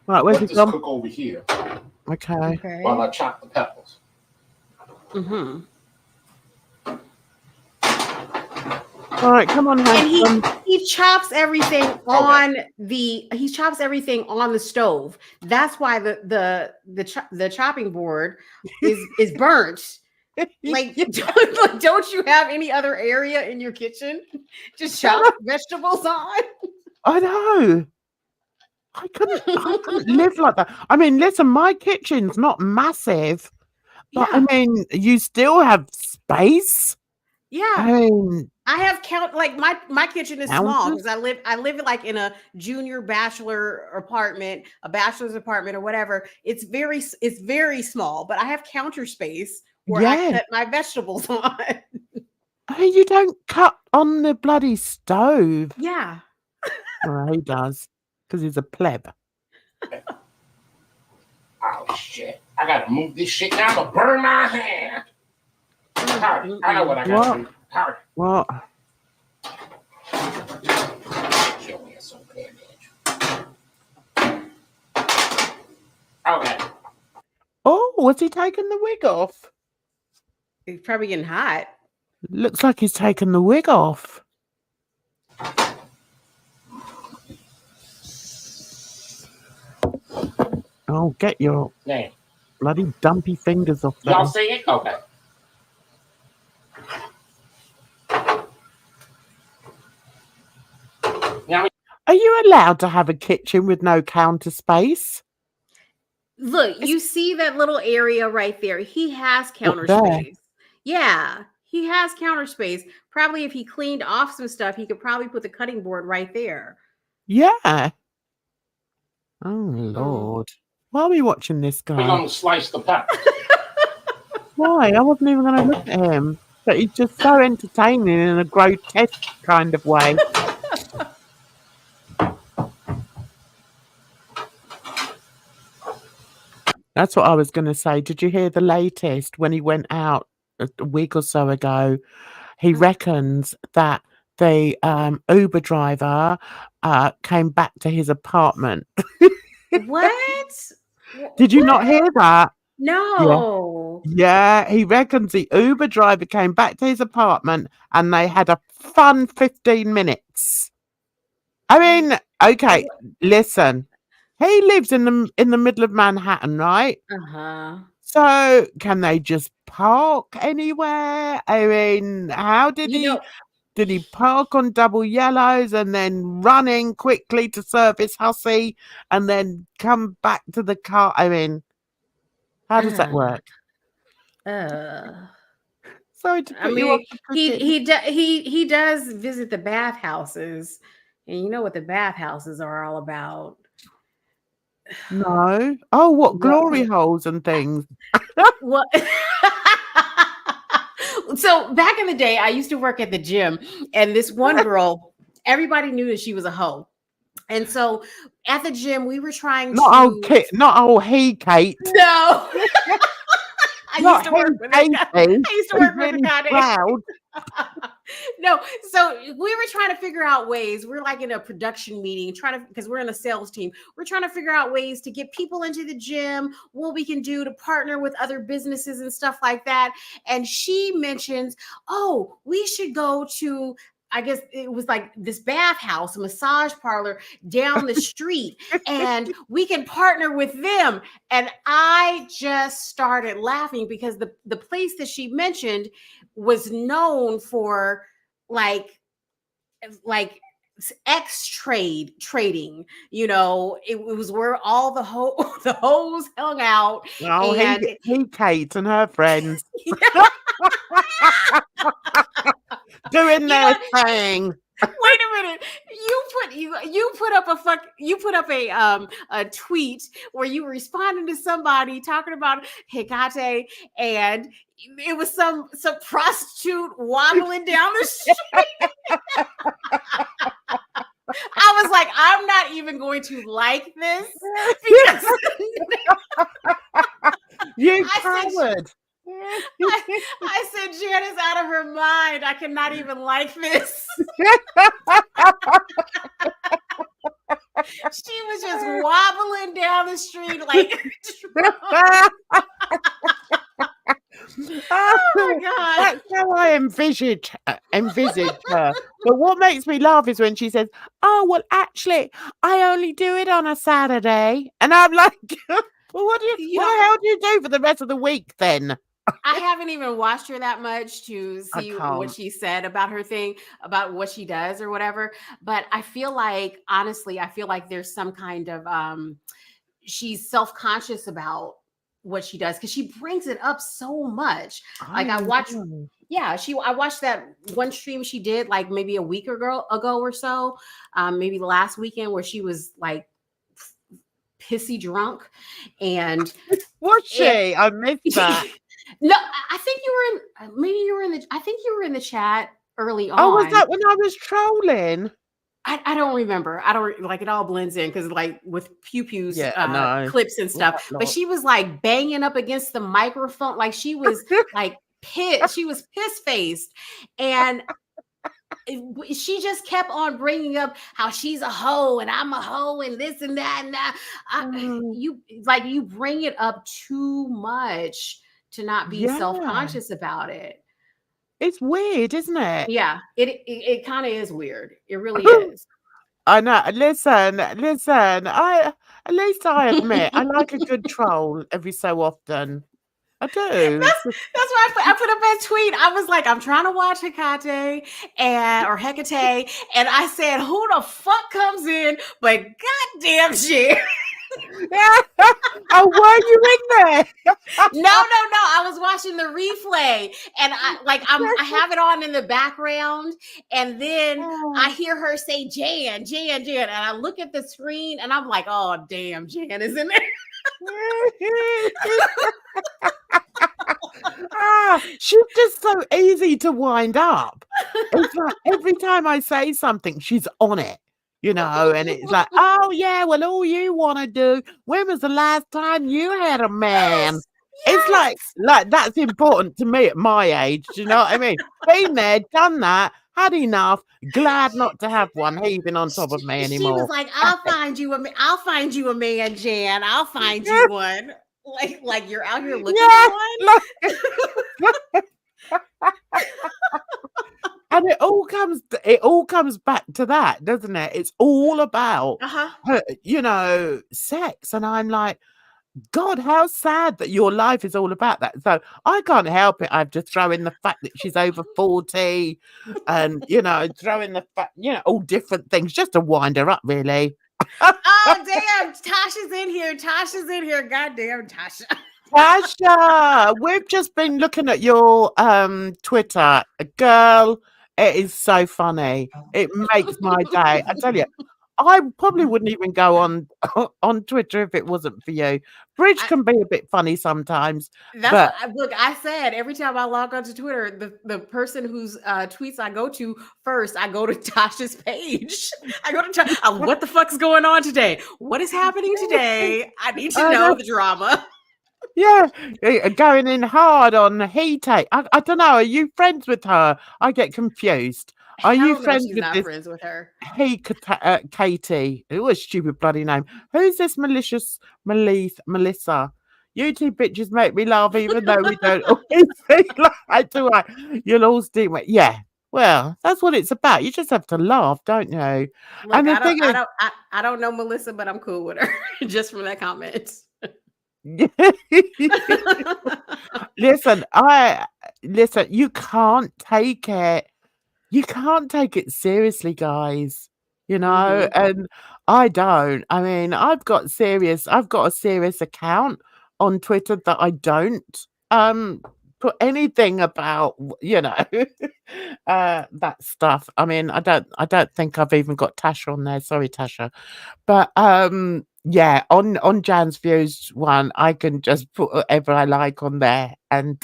Right, where's Let he this gone? cook over here Okay. while I chop the peppers. All right, come on, And handsome. he chops everything on the stove. That's why the chopping board is burnt. Like, don't you have any other area in your kitchen to chop vegetables on? I know. I couldn't live like that. I mean, listen, my kitchen's not massive, but I mean, you still have space. Yeah. I mean, I have like my kitchen is small Counters? because I live like in a junior bachelor apartment, a bachelor's apartment or whatever. It's very small, but I have counter space where I Yeah. cut my vegetables on. I mean, you don't cut on the bloody stove. Yeah. Well, he does, because he's a pleb. Oh shit! I gotta move this shit now. I'm gonna burn my hand. Howdy. I know what I gotta do. Howdy. What? Show me some damage. Okay. Oh, was he taking the wig off? It's probably getting hot. Looks like he's taken the wig off. Oh, get your Name. bloody dumpy fingers off there. Y'all see it? Okay. Now Are you allowed to have a kitchen with no counter space? Look, you see that little area right there. He has counter there? space. Yeah, he has counter space. Probably if he cleaned off some stuff, he could probably put the cutting board right there. Yeah. Oh, Lord. Why are we watching this we're guy? gonna slice the pepper. Why? I wasn't even going to look at him. But he's just so entertaining in a grotesque kind of way. That's what I was going to say. Did you hear the latest when he went out a week or so ago? He reckons that the Uber driver came back to his apartment. What? Did you not hear that? No. Yeah, he reckons the Uber driver came back to his apartment and they had a fun 15 minutes. I mean, okay, listen. He lives in the middle of Manhattan, right? Uh-huh. So can they just park anywhere? I mean, how did did he park on double yellows and then run in quickly to serve his hussy and then come back to the car? I mean, how does that work? Sorry to put I you mean, off the cooking. he does visit the bathhouses, and you know what the bathhouses are all about. No. Oh, what What? glory holes and things. What? So back in the day, I used to work at the gym, and this one girl, everybody knew that she was a hoe. And so at the gym, we were trying to. Not old he Kate. No. I used Not to work he with Katie. I used to work with Really a guy named proud. No, so we were trying to figure out ways. We're like in a production meeting, trying to, because we're in a sales team. We're trying to figure out ways to get people into the gym, what we can do to partner with other businesses and stuff like that. And she mentions, oh, we should go to, I guess it was like this bathhouse, a massage parlor down the street, and we can partner with them. And I just started laughing because the place that she mentioned was known for like trading. You know, it was where all the the hoes hung out. Oh, And he Kate and her friends. Doing their thing. Wait a minute. You put up a tweet where you were responding to somebody talking about Hecate, and it was some prostitute wobbling down the street. I was like, I'm not even going to like this because you coward. I said, Janice out of her mind. I cannot even like this. She was just wobbling down the street like. Oh my God. That's how I envisage her. But what makes me laugh is when she says, oh, well, actually, I only do it on a Saturday. And I'm like, well, what the hell do you do for the rest of the week then? I haven't even watched her that much to see what she said about her thing, about what she does or whatever. But I feel like, honestly, there's some kind of, she's self-conscious about what she does because she brings it up so much. Like I watched that one stream she did like maybe a week ago or so, maybe last weekend, where she was like pissy drunk. And was she? I missed that. No, I think you were in the chat early on. Oh, was that when I was trolling? I don't remember. I don't like it all blends in because like with Pew Pew's clips and stuff. But she was like banging up against the microphone, like she was like pissed. She was piss-faced, and she just kept on bringing up how she's a hoe and I'm a hoe and this and that and that. You bring it up too much to not be self-conscious about it. It's weird, isn't it? Yeah, it kind of is weird. It really is. I know. Listen. At least I admit I like a good troll every so often. I do. That's why I put up that tweet. I was like, I'm trying to watch Hecate or Hecate, and I said, who the fuck comes in? But goddamn shit. Oh, were you in there? No. I was watching the replay, and I have it on in the background, and then I hear her say Jan, and I look at the screen, and I'm like, oh damn, Jan is in there. She's just so easy to wind up. It's like every time I say something, she's on it. You know, and it's like, oh yeah, well, all you want to do, when was the last time you had a man? Yes. It's like that's important to me at my age. Do you know what I mean? Been there, done that, had enough, glad not to have one heaving on top of me anymore. She was like, I'll find you a man, Jan. I'll find you one. Like you're out here looking for one. And it all comes back to that, doesn't it? It's all about, sex. And I'm like, God, how sad that your life is all about that. So I can't help it. I've just thrown in the fact that she's over 40 and, throw in the fact, all different things just to wind her up, really. Oh, damn. Tasha's in here. Goddamn, Tasha. Tasha, we've just been looking at your Twitter. Girl, it is so funny. It makes my day. I tell you, I probably wouldn't even go on on Twitter if it wasn't for you. Bridge can be a bit funny sometimes, That's but what, look, I said every time I log onto Twitter, the person whose tweets I go to first, I go to Tasha's page. I go to what the fuck's going on today? What is happening today? I need to know the drama. Yeah, going in hard on Hete. I don't know. Are you friends with her? I get confused. Are you Hell no, friends she's with not this friends with her. Katie? It was a stupid bloody name. Who's this malicious Melissa? You two bitches make me laugh, even though we don't always say like to her. You'll all steam it. Yeah. Well, that's what it's about. You just have to laugh, don't you? Look, And the thing is, I don't know Melissa, but I'm cool with her just from that comment. listen, you can't take it. You can't take it seriously, guys. You know, and I don't. I mean, I've got a serious account on Twitter that I don't put anything about, that stuff. I mean, I don't think I've even got Tasha on there. Sorry, Tasha. But yeah, on Jan's Views one, I can just put whatever I like on there. And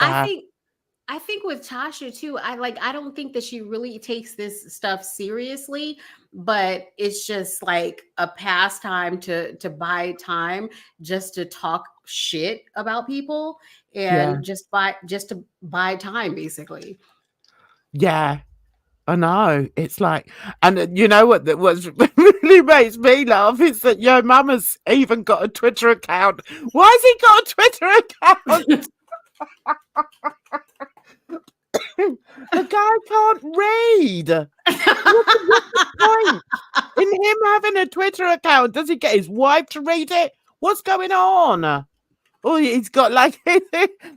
I think with Tasha too, I don't think that she really takes this stuff seriously, but it's just like a pastime to buy time just to talk shit about people and just to buy time basically. Yeah. I know. It's like, and you know what? That was really makes me laugh is that your mama's even got a Twitter account. Why has he got a Twitter account? The guy can't read. What's the point in him having a Twitter account? Does he get his wife to read it? What's going on? Oh, he's got like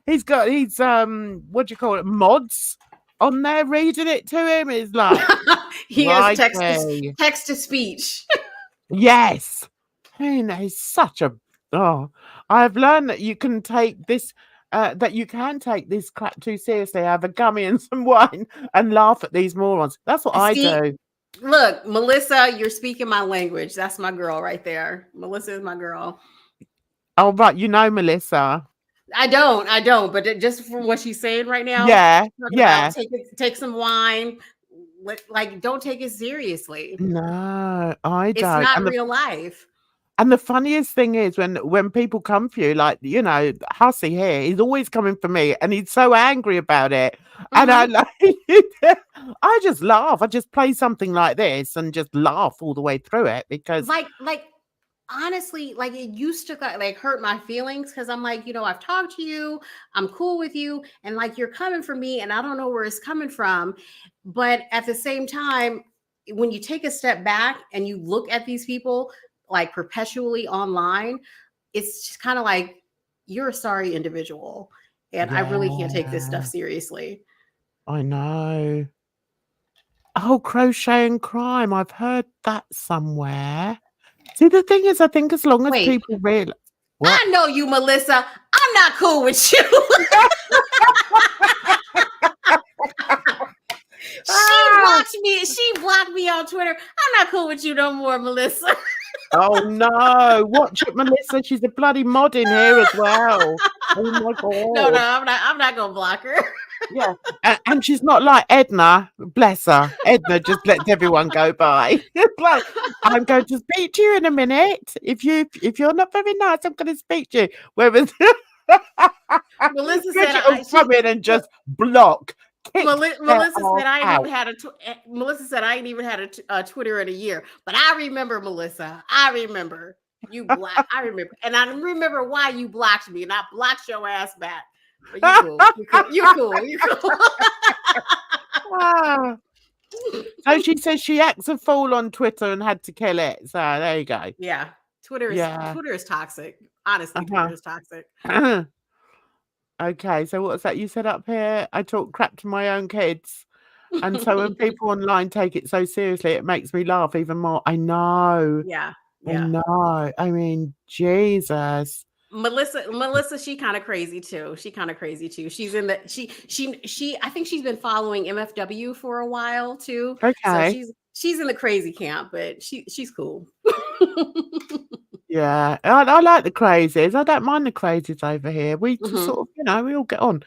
he's got his what do you call it, mods on there reading it to him. Is like he has text to speech. Yes. I mean, he's such a I've learned that you can take this crap too seriously. Have a gummy and some wine and laugh at these morons. That's what I do. Look, Melissa, you're speaking my language. That's my girl right there. Melissa is my girl. Oh, right. You know Melissa. I don't, but just from what she's saying right now. Yeah. Take some wine. Like, don't take it seriously. No, I don't. It's not real life. And the funniest thing is when people come for you, like, Hussey here, he's always coming for me and he's so angry about it. And I just laugh. I just play something like this and just laugh all the way through it because honestly, like it used to like hurt my feelings because I'm like, I've talked to you, I'm cool with you, and like you're coming for me and I don't know where it's coming from. But at the same time, when you take a step back and you look at these people like perpetually online, it's just kind of like you're a sorry individual. And I really can't take this stuff seriously. I know. Oh, crochet and crime. I've heard that somewhere. See, the thing is, I think as long as people realize... I know you, Melissa. I'm not cool with you. She blocked me on Twitter. I'm not cool with you no more, Melissa. Oh no! Watch it, Melissa. She's a bloody mod in here as well. Oh my god! No, I'm not gonna block her. Yeah, and she's not like Edna. Bless her. Edna just lets everyone go by. Like, I'm going to speak to you in a minute. If you're not very nice, I'm going to speak to you. Whereas Melissa said I come in and just block. Melissa said I ain't even had a Twitter in a year, but I remember, Melissa. I remember you blocked. I remember, and I remember why you blocked me, and I blocked your ass back. But you cool. You cool. So she says she acts a fool on Twitter and had to kill it. So there you go. Yeah, Twitter is toxic. Honestly, Twitter is toxic. Okay, so what's that you said up here? I talk crap to my own kids. And so when people online take it so seriously, it makes me laugh even more. I know. Yeah. I know. I mean, Jesus. Melissa, she kind of crazy too. She's in the she I think she's been following MFW for a while too. Okay. So she's in the crazy camp, but she's cool. Yeah, I like the crazies. I don't mind the crazies over here. We just sort of, we all get on.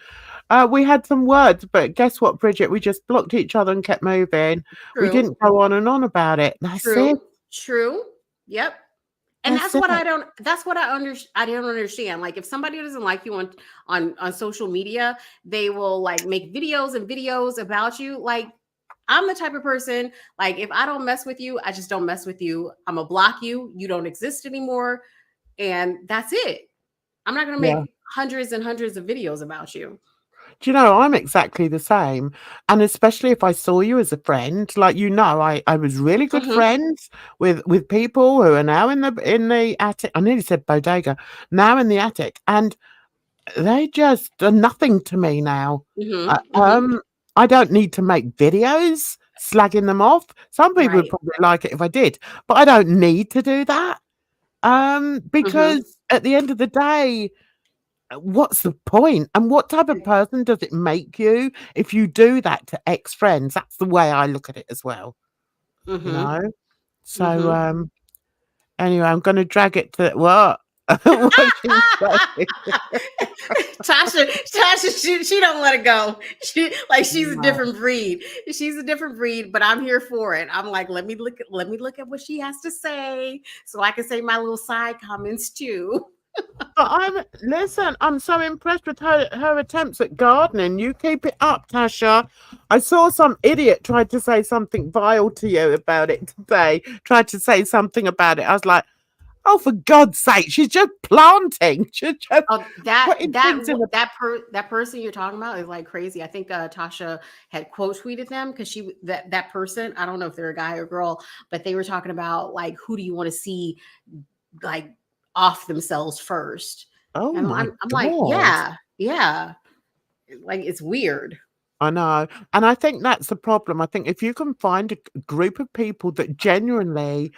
We had some words, but guess what, Bridget? We just blocked each other and kept moving. We True. didn't go on and on about it. That's it. True. Yep. And That's that's what it. I don't understand. Like if somebody doesn't like you on social media, they will like make videos and videos about you. Like I'm the type of person, like if I don't mess with you, I just don't mess with you. I'm gonna block you. You don't exist anymore. And that's it. I'm not gonna make hundreds and hundreds of videos about you. Do you know, I'm exactly the same. And especially if I saw you as a friend, like I was really good friends with people who are now in the attic. I nearly said bodega, now in the attic, and they just are nothing to me now. I don't need to make videos slagging them off. Some people would probably like it if I did, but I don't need to do that. Because at the end of the day, what's the point? And what type of person does it make you if you do that to ex-friends? That's the way I look at it as well. You know? So anyway, I'm gonna drag it to what? Tasha, she don't let it go. She's a different breed. She's a different breed, but I'm here for it. I'm like, let me look at what she has to say, so I can say my little side comments too. But I'm so impressed with her attempts at gardening. You keep it up, Tasha. I saw some idiot tried to say something vile to you about it today. Tried to say something about it. I was like, oh, for God's sake, she's just planting. She's just that person you're talking about is like crazy. I think Tasha had quote tweeted them because that person, I don't know if they're a guy or girl, but they were talking about like, who do you want to see like off themselves first? Oh, and I'm like, yeah, like it's weird. I know. And I think that's the problem. I think if you can find a group of people that genuinely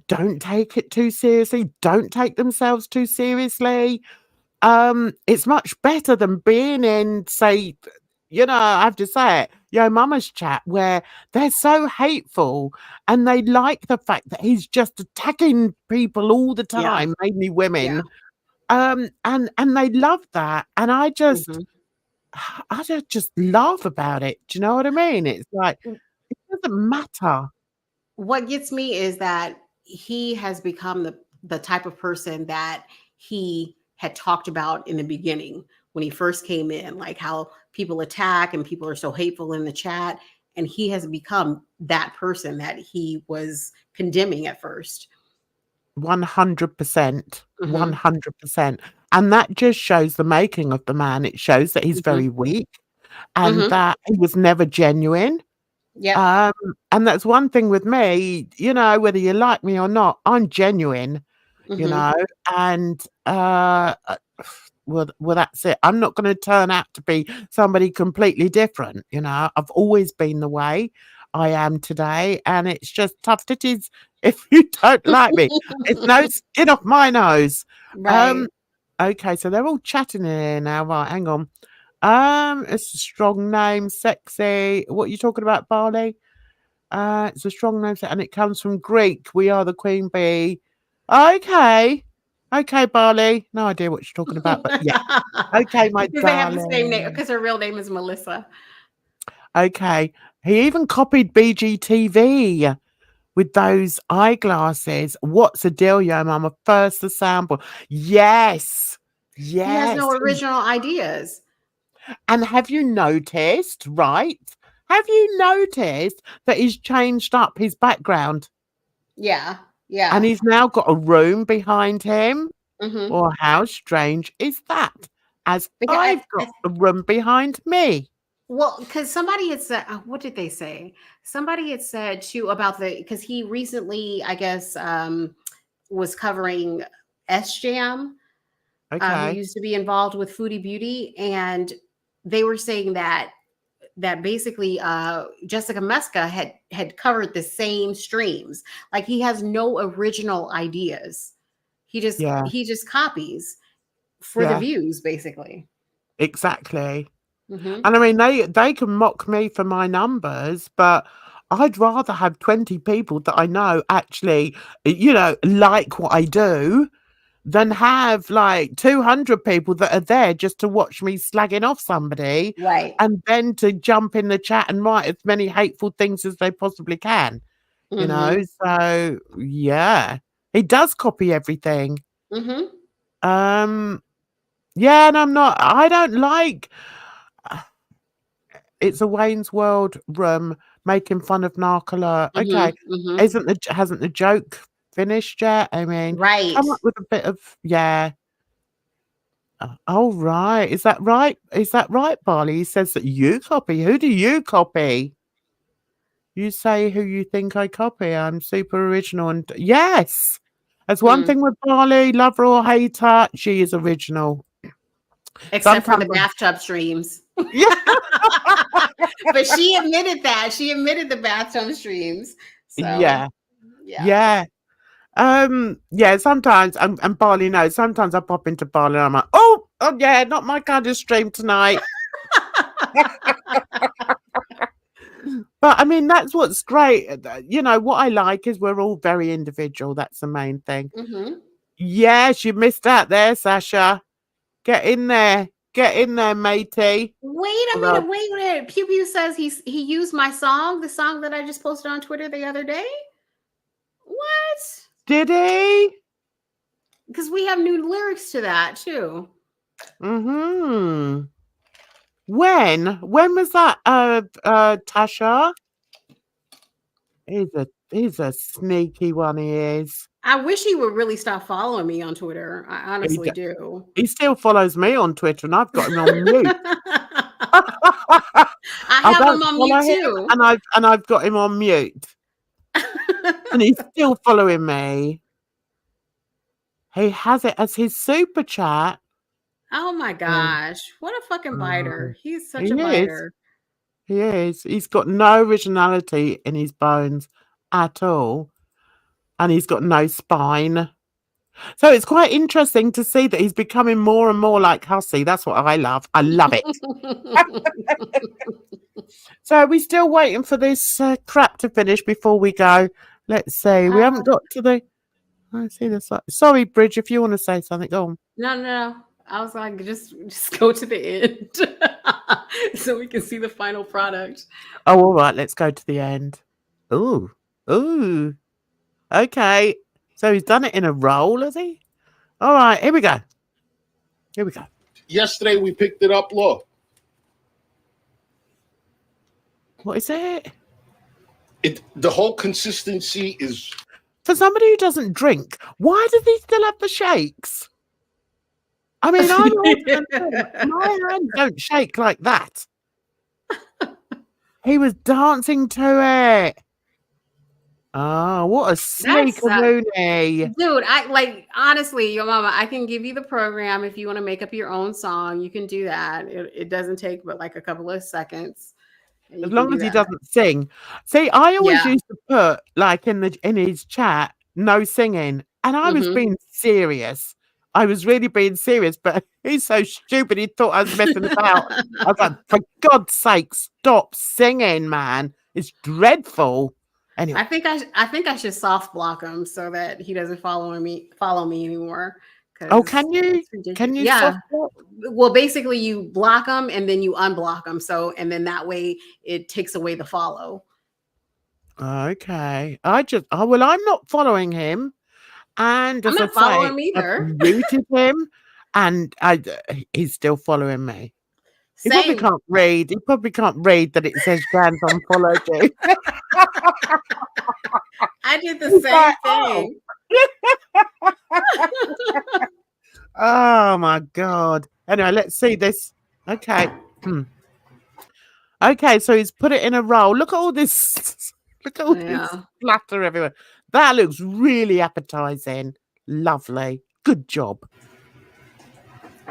don't take it too seriously, don't take themselves too seriously, it's much better than being in, say, I have to say it, Yo Mama's chat, where they're so hateful and they like the fact that he's just attacking people all the time, mainly women. And they love that. And I just laugh about it. Do you know what I mean? It's like, it doesn't matter. What gets me is that he has become the type of person that he had talked about in the beginning when he first came in, like how people attack and people are so hateful in the chat. And he has become that person that he was condemning at first. 100%. 100%. And that just shows the making of the man. It shows that he's very weak and that he was never genuine. Yeah. And that's one thing with me, whether you like me or not, I'm genuine, and well, that's it. I'm not going to turn out to be somebody completely different. I've always been the way I am today, and it's just tough titties if you don't like me. It's no skin off my nose. Right. Okay, so they're all chatting in here now. Right, hang on. It's a strong name, sexy. What are you talking about, Barley? It's a strong name, and it comes from Greek. We are the queen bee. Okay, Barley. No idea what you're talking about, but yeah. Okay, my because darling. they have the same name. Because her real name is Melissa. Okay, he even copied BGTV with those eyeglasses. What's the deal, Yo Mama? First the sample. Yes. He has no original ideas. And have you noticed, right? Have you noticed that he's changed up his background? Yeah. Yeah. And he's now got a room behind him. Mm-hmm. Or how strange is that? As I've got a room behind me. Well, because somebody had said, what did they say? Somebody had said too about because he recently, I guess, was covering SJam. Okay. Who used to be involved with Foodie Beauty, and they were saying that basically Jessica Meska had covered the same streams. Like he has no original ideas. He just copies for the views, basically. Exactly. And I mean, they can mock me for my numbers, but I'd rather have 20 people that I know actually, like what I do than have like 200 people that are there just to watch me slagging off somebody Right. and then to jump in the chat and write as many hateful things as they possibly can. Mhm. So yeah, he does copy everything. Mhm. Yeah, and I don't like it's a Wayne's World room making fun of Narcola. Okay, Mhm. Mhm. hasn't the joke finished yet? I mean, Right. come up with a bit of yeah. Oh right, is that right? Is that right, Barley? He says that you copy. Who do you copy? You say who you think I copy. I'm super original, and yes, that's one Hmm. thing with Barley. Love her or hate her, she is original. Except for the Sometimes, bathtub streams. yeah, But she admitted that. She admitted the bathtub streams. So yeah, yeah. yeah. Yeah, sometimes and Barley knows, sometimes I pop into Barley and I'm like, oh yeah, not my kind of stream tonight. But I mean, that's what's great. What I like is we're all very individual. That's the main thing. Mhm. Yes, you missed out there, Sasha. Get in there. Get in there, matey. Wait a Although, minute. Wait a minute. Pew Pew says he used my song, the song that I just posted on Twitter the other day. What? did he? Because we have new lyrics to that too. Mm-hmm. When was that? Tasha? He's a sneaky one, he is. I wish he would really stop following me on Twitter. I He honestly d- do. He still follows me on Twitter, and I've got him on mute. I I have him don't on follow mute him, too. and I've got him on mute, and he's still following me. He has it as his super chat. Oh my gosh. What a fucking biter. He's such He a is. biter. He is. He's got no originality in his bones at all, and he's got no spine. So it's quite interesting to see that he's becoming more and more like Hussey. That's what I love. I love it. So are we still waiting for this crap to finish before we go? Let's see. We haven't got to the... I see this. Sorry, Bridge, if you want to say something, go on. No. I was like, just go to the end so we can see the final product. Oh, all right. Let's go to the end. Ooh. Okay. So he's done it in a roll, has he? All right. Here we go. Yesterday we picked it up. Look. What is it? The whole consistency is... For somebody who doesn't drink, why does he still have the shakes? I mean, my hands don't shake like that. He was dancing to it. Oh, what a sneakeroonie. Dude, I like honestly, your mama, I can give you the program if you want to make up your own song. You can do that. It doesn't take but like a couple of seconds. As long as he doesn't sing. See, I always Yeah. used to put like in his chat, no singing. And I was being serious. I was really being serious, but he's so stupid. He thought I was messing about. I was like, for God's sake, stop singing, man. It's dreadful. Anyway, I think I should soft block him so that he doesn't follow me anymore. oh, can you? Yeah. Soft block? Well, basically you block them and then you unblock them. So and then that way it takes away the follow. Okay. Well, I'm not following him. And I'm as not I following say, him either. I've muted him, and he's still following me. He probably Same. can't read. He probably can't read that it says Grant unfollowed you. I did the same thing. Oh my God. Anyway, let's see this. Okay. Okay, so he's put it in a roll. Look at all this. Look at all this splatter everywhere. That looks really appetizing. Lovely. Good job.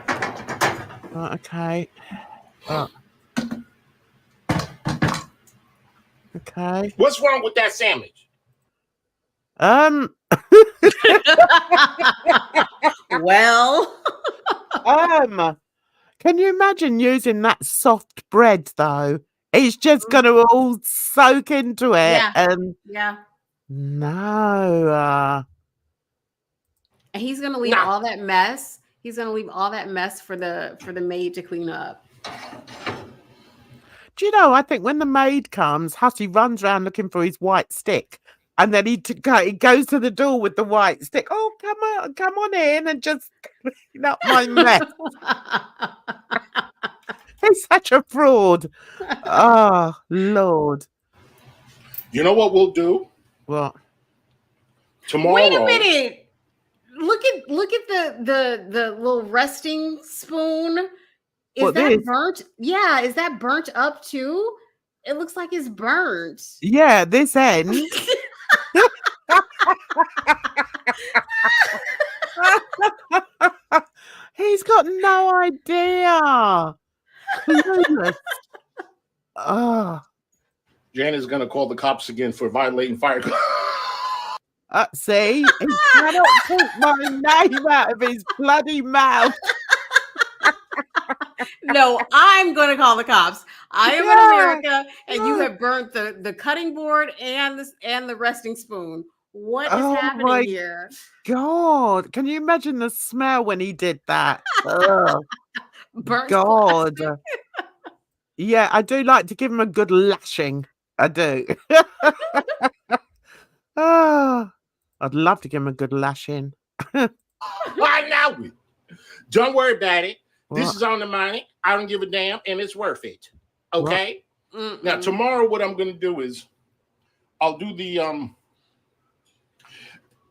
Right, okay. Okay. What's wrong with that sandwich? Well. Can you imagine using that soft bread though He's just going to all soak into it. Yeah. And Yeah. no. And he's gonna leave all that mess. He's gonna leave all that mess for the maid to clean up. Do you know, I think when the maid comes, Hussey runs around looking for his white stick. And then he goes to the door with the white stick. Oh, come on in and just clean up my mess. He's such a fraud. Oh, Lord. You know what we'll do? What? Tomorrow. Wait a minute. Look at the little resting spoon. Is What, that this? burnt? Yeah, is that burnt up too? It looks like it's burnt. Yeah, this end. He's got no idea. Clueless. Oh. Jan is going to call the cops again for violating fire. See, he cannot keep my name out of his bloody mouth. No, I'm going to call the cops. I am in America, and you have burnt the cutting board and the resting spoon. What is happening here? God, can you imagine the smell when he did that? Oh, Burnt God. plastic. Yeah, I do like to give him a good lashing. I do. Oh, I'd love to give him a good lashing. Right now, don't worry about it. This What? is on the money. I don't give a damn, and it's worth it. Okay. Mm-mm. Now tomorrow, what I'm going to do is, I'll do the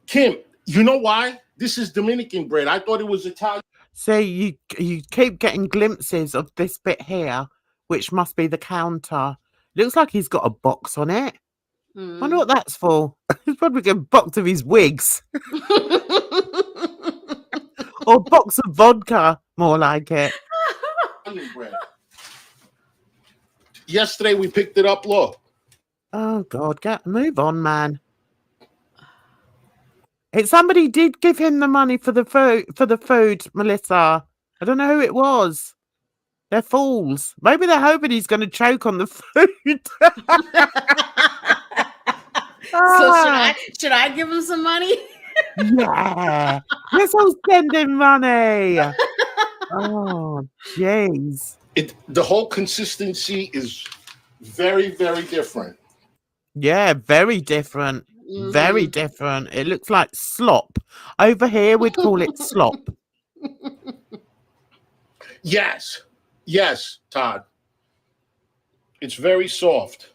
Kim. You know why? This is Dominican bread. I thought it was Italian. See, you keep getting glimpses of this bit here, which must be the counter. Looks like he's got a box on it. Wonder what that's for. He's probably got a box of his wigs. Or a box of vodka, more like it. Italian bread. Yesterday we picked it up. Look. Oh God, move on, man. Somebody did give him the money for the food, Melissa. I don't know who it was. They're fools. Maybe they're hoping he's going to choke on the food. So should I give him some money? Yeah. Let's all send him money. Oh, jeez. The whole consistency is very, very different. Yeah, very different. Very different. It looks like slop. Over here, we'd call it slop. Yes. Yes, Todd. It's very soft.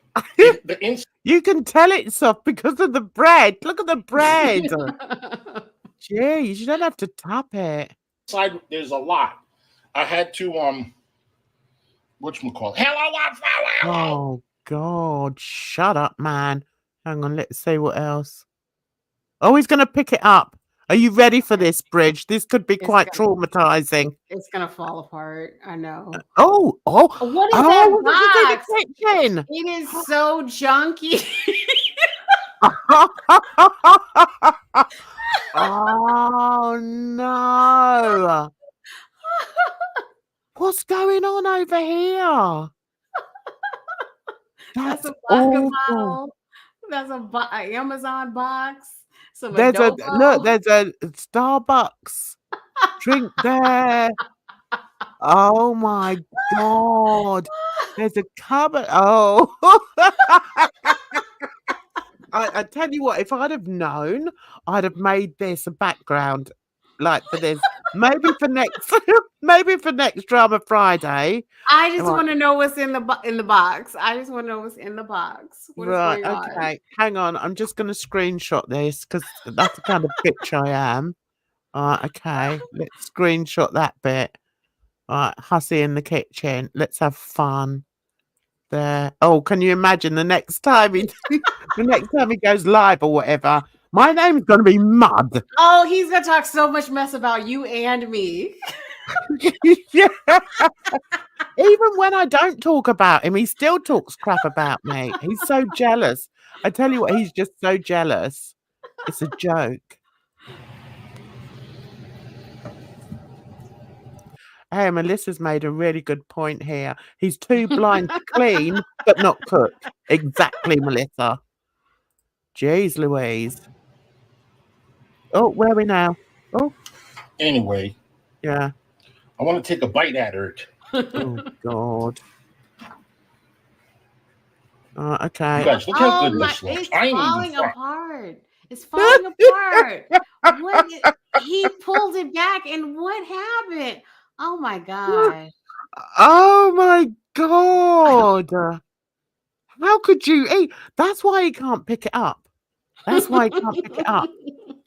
You can tell it's soft because of the bread. Look at the bread. Jeez, you don't have to tap it. Inside, there's a lot. I had to whatchamacallit? Hello. Oh God, shut up, man. Hang on, let's see what else. Oh, he's gonna pick it up. Are you ready for this, Bridge? This could be quite traumatizing. It's gonna fall apart. I know. Oh! What is what that is in the kitchen? It is so junky. Oh no! What's going on over here? That's a vodka awful. bottle. That's an Amazon box. Some There's adobo. there's a Starbucks drink there. Oh my God! There's a cupboard. Oh, I tell you what, if I'd have known, I'd have made this a background, like for this. Maybe for next Drama Friday. I just Right. want to know what's in the box. I just want to know what's in the box. What is Right, going on? okay. Hang on. I'm just going to screenshot this because that's the kind of bitch I am. All right, okay. Let's screenshot that bit. All right, Hussey in the kitchen. Let's have fun. There. Oh, can you imagine the next time he goes live or whatever? My name's going to be Mud. Oh, he's gonna talk so much mess about you and me. Yeah. Even when I don't talk about him, he still talks crap about me. He's so jealous. I tell you what, he's just so jealous. It's a joke. Hey, Melissa's made a really good point here. He's too blind to clean, but not cook. Exactly, Melissa. Jeez Louise. Oh, where are we now? Oh, Anyway, yeah. I want to take a bite at her. Oh, God. Okay. You guys, look how Oh good my! this looks. It's I ain't even falling front. apart. It's falling apart. What? He pulled it back, and what happened? Oh my god! Oh, my God. How could you eat? That's why he can't pick it up. That's why he can't pick it up.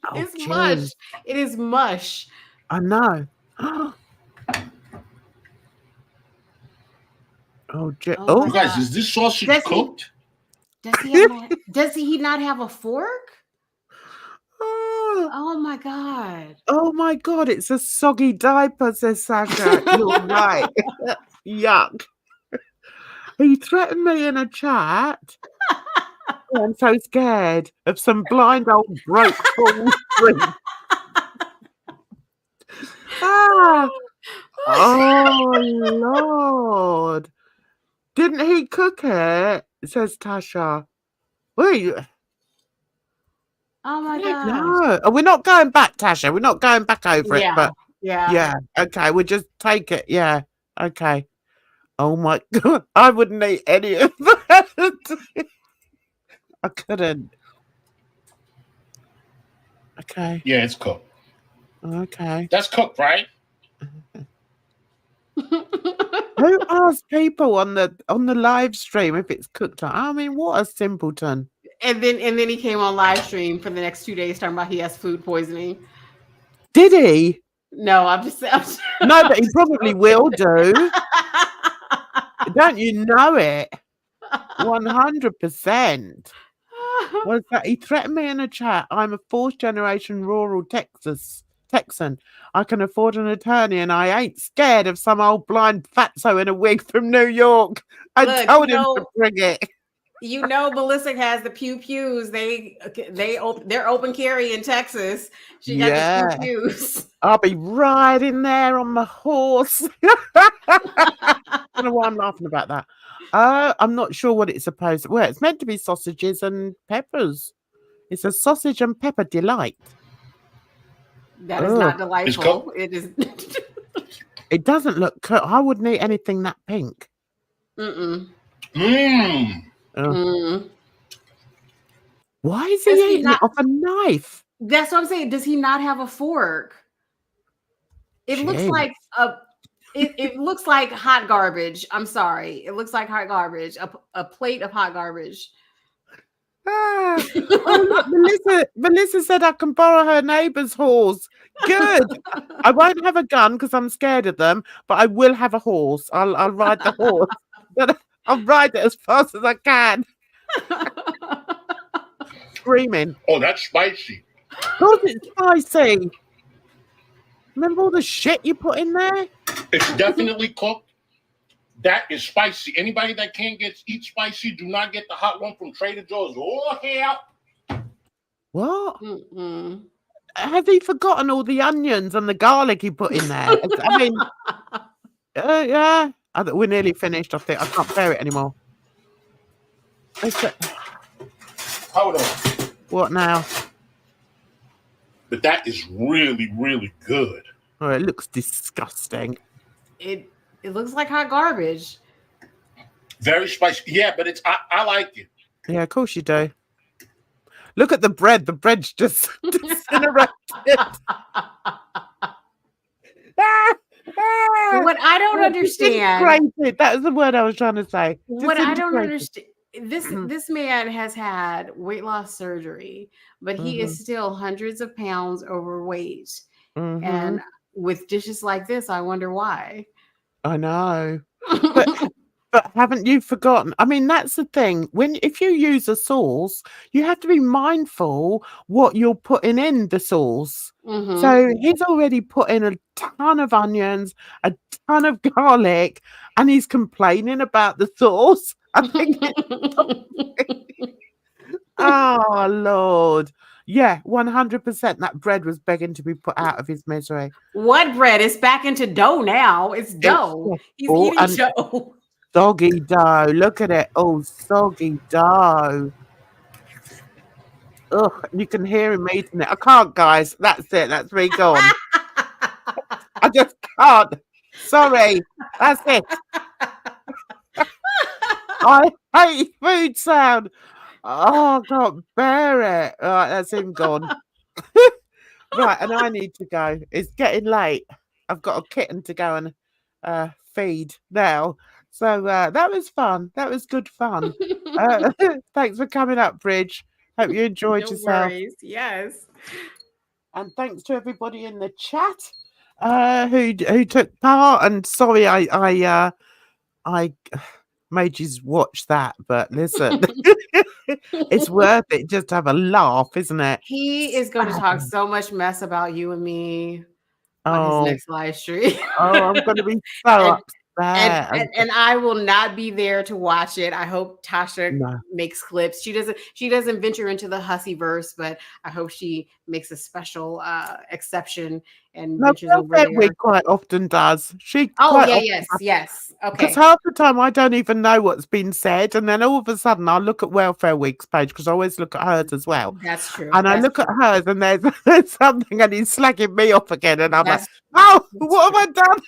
Oh, It's mush. jeez. It is mush. I know. Oh, Oh You my guys, God. is this sausage Does he- cooked? Does he not have a fork? Oh my god! Oh my God, it's a soggy diaper, says Sasha. You're right. Yuck. He threatened me in a chat. Oh, I'm so scared of some blind old broke fool. Oh, Lord. Didn't he cook it? Says Tasha. Wait. Oh my god! No. Oh, we're not going back, Tasha. We're not going back over it. But Yeah. Okay. We'll just take it. Yeah. Okay. Oh my God. I wouldn't eat any of that. I couldn't. Okay. Yeah, it's cooked. Okay. That's cooked, right? Who asks people on the live stream if it's cooked? I mean, what a simpleton. And then he came on live stream for the next 2 days talking about he has food poisoning. Did he? No, I'm just No, but he probably will do. Don't you know it? 100%. Was that he threatened me in a chat? I'm a fourth generation rural Texan. I can afford an attorney and I ain't scared of some old blind fatso in a wig from New York. I told him to bring it. You know, Melissa has the pews. They're open carry in Texas. She got the pews. I'll be riding there on my horse. I don't know why I'm laughing about that. I'm not sure what it's supposed to. Well, it's meant to be sausages and peppers. It's a sausage and pepper delight. That is not delightful. It is. It doesn't look cooked. I wouldn't eat anything that pink. Mm-mm. Why is he eating it off a knife? That's what I'm saying. Does he not have a fork? It looks like it looks like hot garbage. I'm sorry. It looks like hot garbage. A plate of hot garbage. Oh, look, Melissa said I can borrow her neighbour's horse. Good. I won't have a gun because I'm scared of them, but I will have a horse. I'll ride the horse. I'll ride it as fast as I can. Screaming. Oh, that's spicy. Of course it's spicy. Remember all the shit you put in there? It's definitely cooked. That is spicy. Anybody that can't eat spicy, do not get the hot one from Trader Joe's. Oh, hell. What? Have he forgotten all the onions and the garlic he put in there? I mean, yeah. We're nearly finished, I think. I can't bear it anymore. Hold on. What now? But that is really, really good. Oh, it looks disgusting. It looks like hot garbage. Very spicy. Yeah, but I like it. Yeah, of course you do. Look at the bread. The bread's just disintegrated. What I don't understand. Disintegrated. That was the word I was trying to say. What I don't understand. This man has had weight loss surgery, but he is still hundreds of pounds overweight. And with dishes like this, I wonder why. I know. But haven't you forgotten? I mean, that's the thing. If you use a sauce, you have to be mindful what you're putting in the sauce. So he's already put in a ton of onions, a ton of garlic, and he's complaining about the sauce. I think oh Lord. Yeah, 100%. That bread was begging to be put out of his misery. What bread? It's back into dough now. It's dough. He's oh, eating and dough. soggy dough. Look at it. Oh, soggy dough. Ugh, you can hear him eating it. I can't, guys. That's it. That's me gone. I just can't. Sorry. That's it. I hate food sound. Oh, I can't bear it. Right, that's him gone. Right, and I need to go. It's getting late. I've got a kitten to go and feed now. So that was fun. That was good fun. Thanks for coming up, Bridge. Hope you enjoyed No yourself. worries. Yes. And thanks to everybody in the chat who took part. And sorry, I made you watch that, but listen, it's worth it just to have a laugh, isn't it? He is going to talk so much mess about you and me on his Oh, next live stream. oh, I'm going to be so and, upset. and I will not be there to watch it. I hope Tasha No. makes clips. She doesn't venture into the hussy verse, but I hope she makes a special exception and No, ventures over Welfare there. Week quite often does. She Oh quite yeah, often yes, does. yes. Okay. Because half the time I don't even know what's been said, and then all of a sudden I look at Welfare Week's page because I always look at hers as well. That's true. And I That's look at hers, and there's something, and he's slagging me off again, and I'm like, That's- "Oh, what have I done?"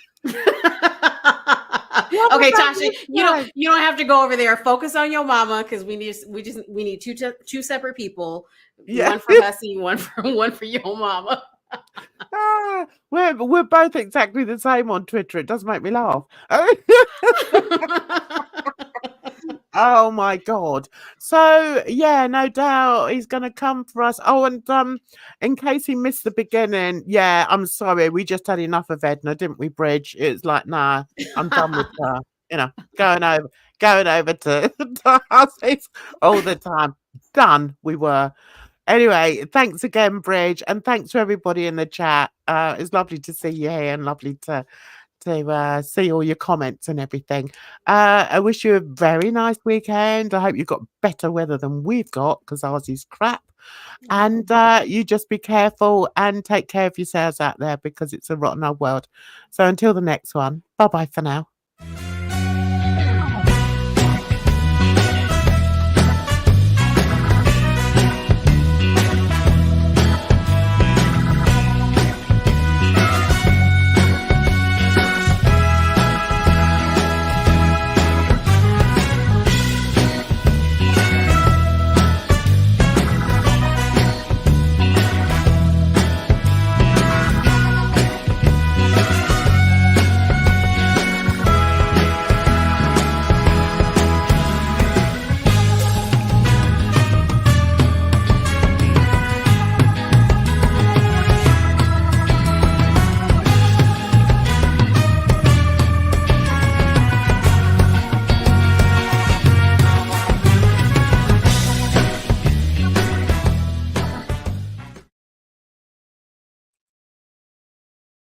Okay, Tasha, you don't have to go over there. Focus on your mama because we need two separate people. Yeah. One for Hussy, one for your mama. Ah, we're both exactly the same on Twitter. It does make me laugh. Oh my god. So yeah, no doubt he's gonna come for us. Oh, and in case he missed the beginning, yeah, I'm sorry, we just had enough of Edna, didn't we, Bridge? It's like, nah, I'm done with her. You know, going over to houses all the time. Done, we were. Anyway, thanks again, Bridge, and thanks to everybody in the chat. It's lovely to see you here and lovely to see all your comments and everything. I wish you a very nice weekend. I hope you've got better weather than we've got because ours is crap. And you just be careful and take care of yourselves out there because it's a rotten old world. So until the next one, bye-bye for now.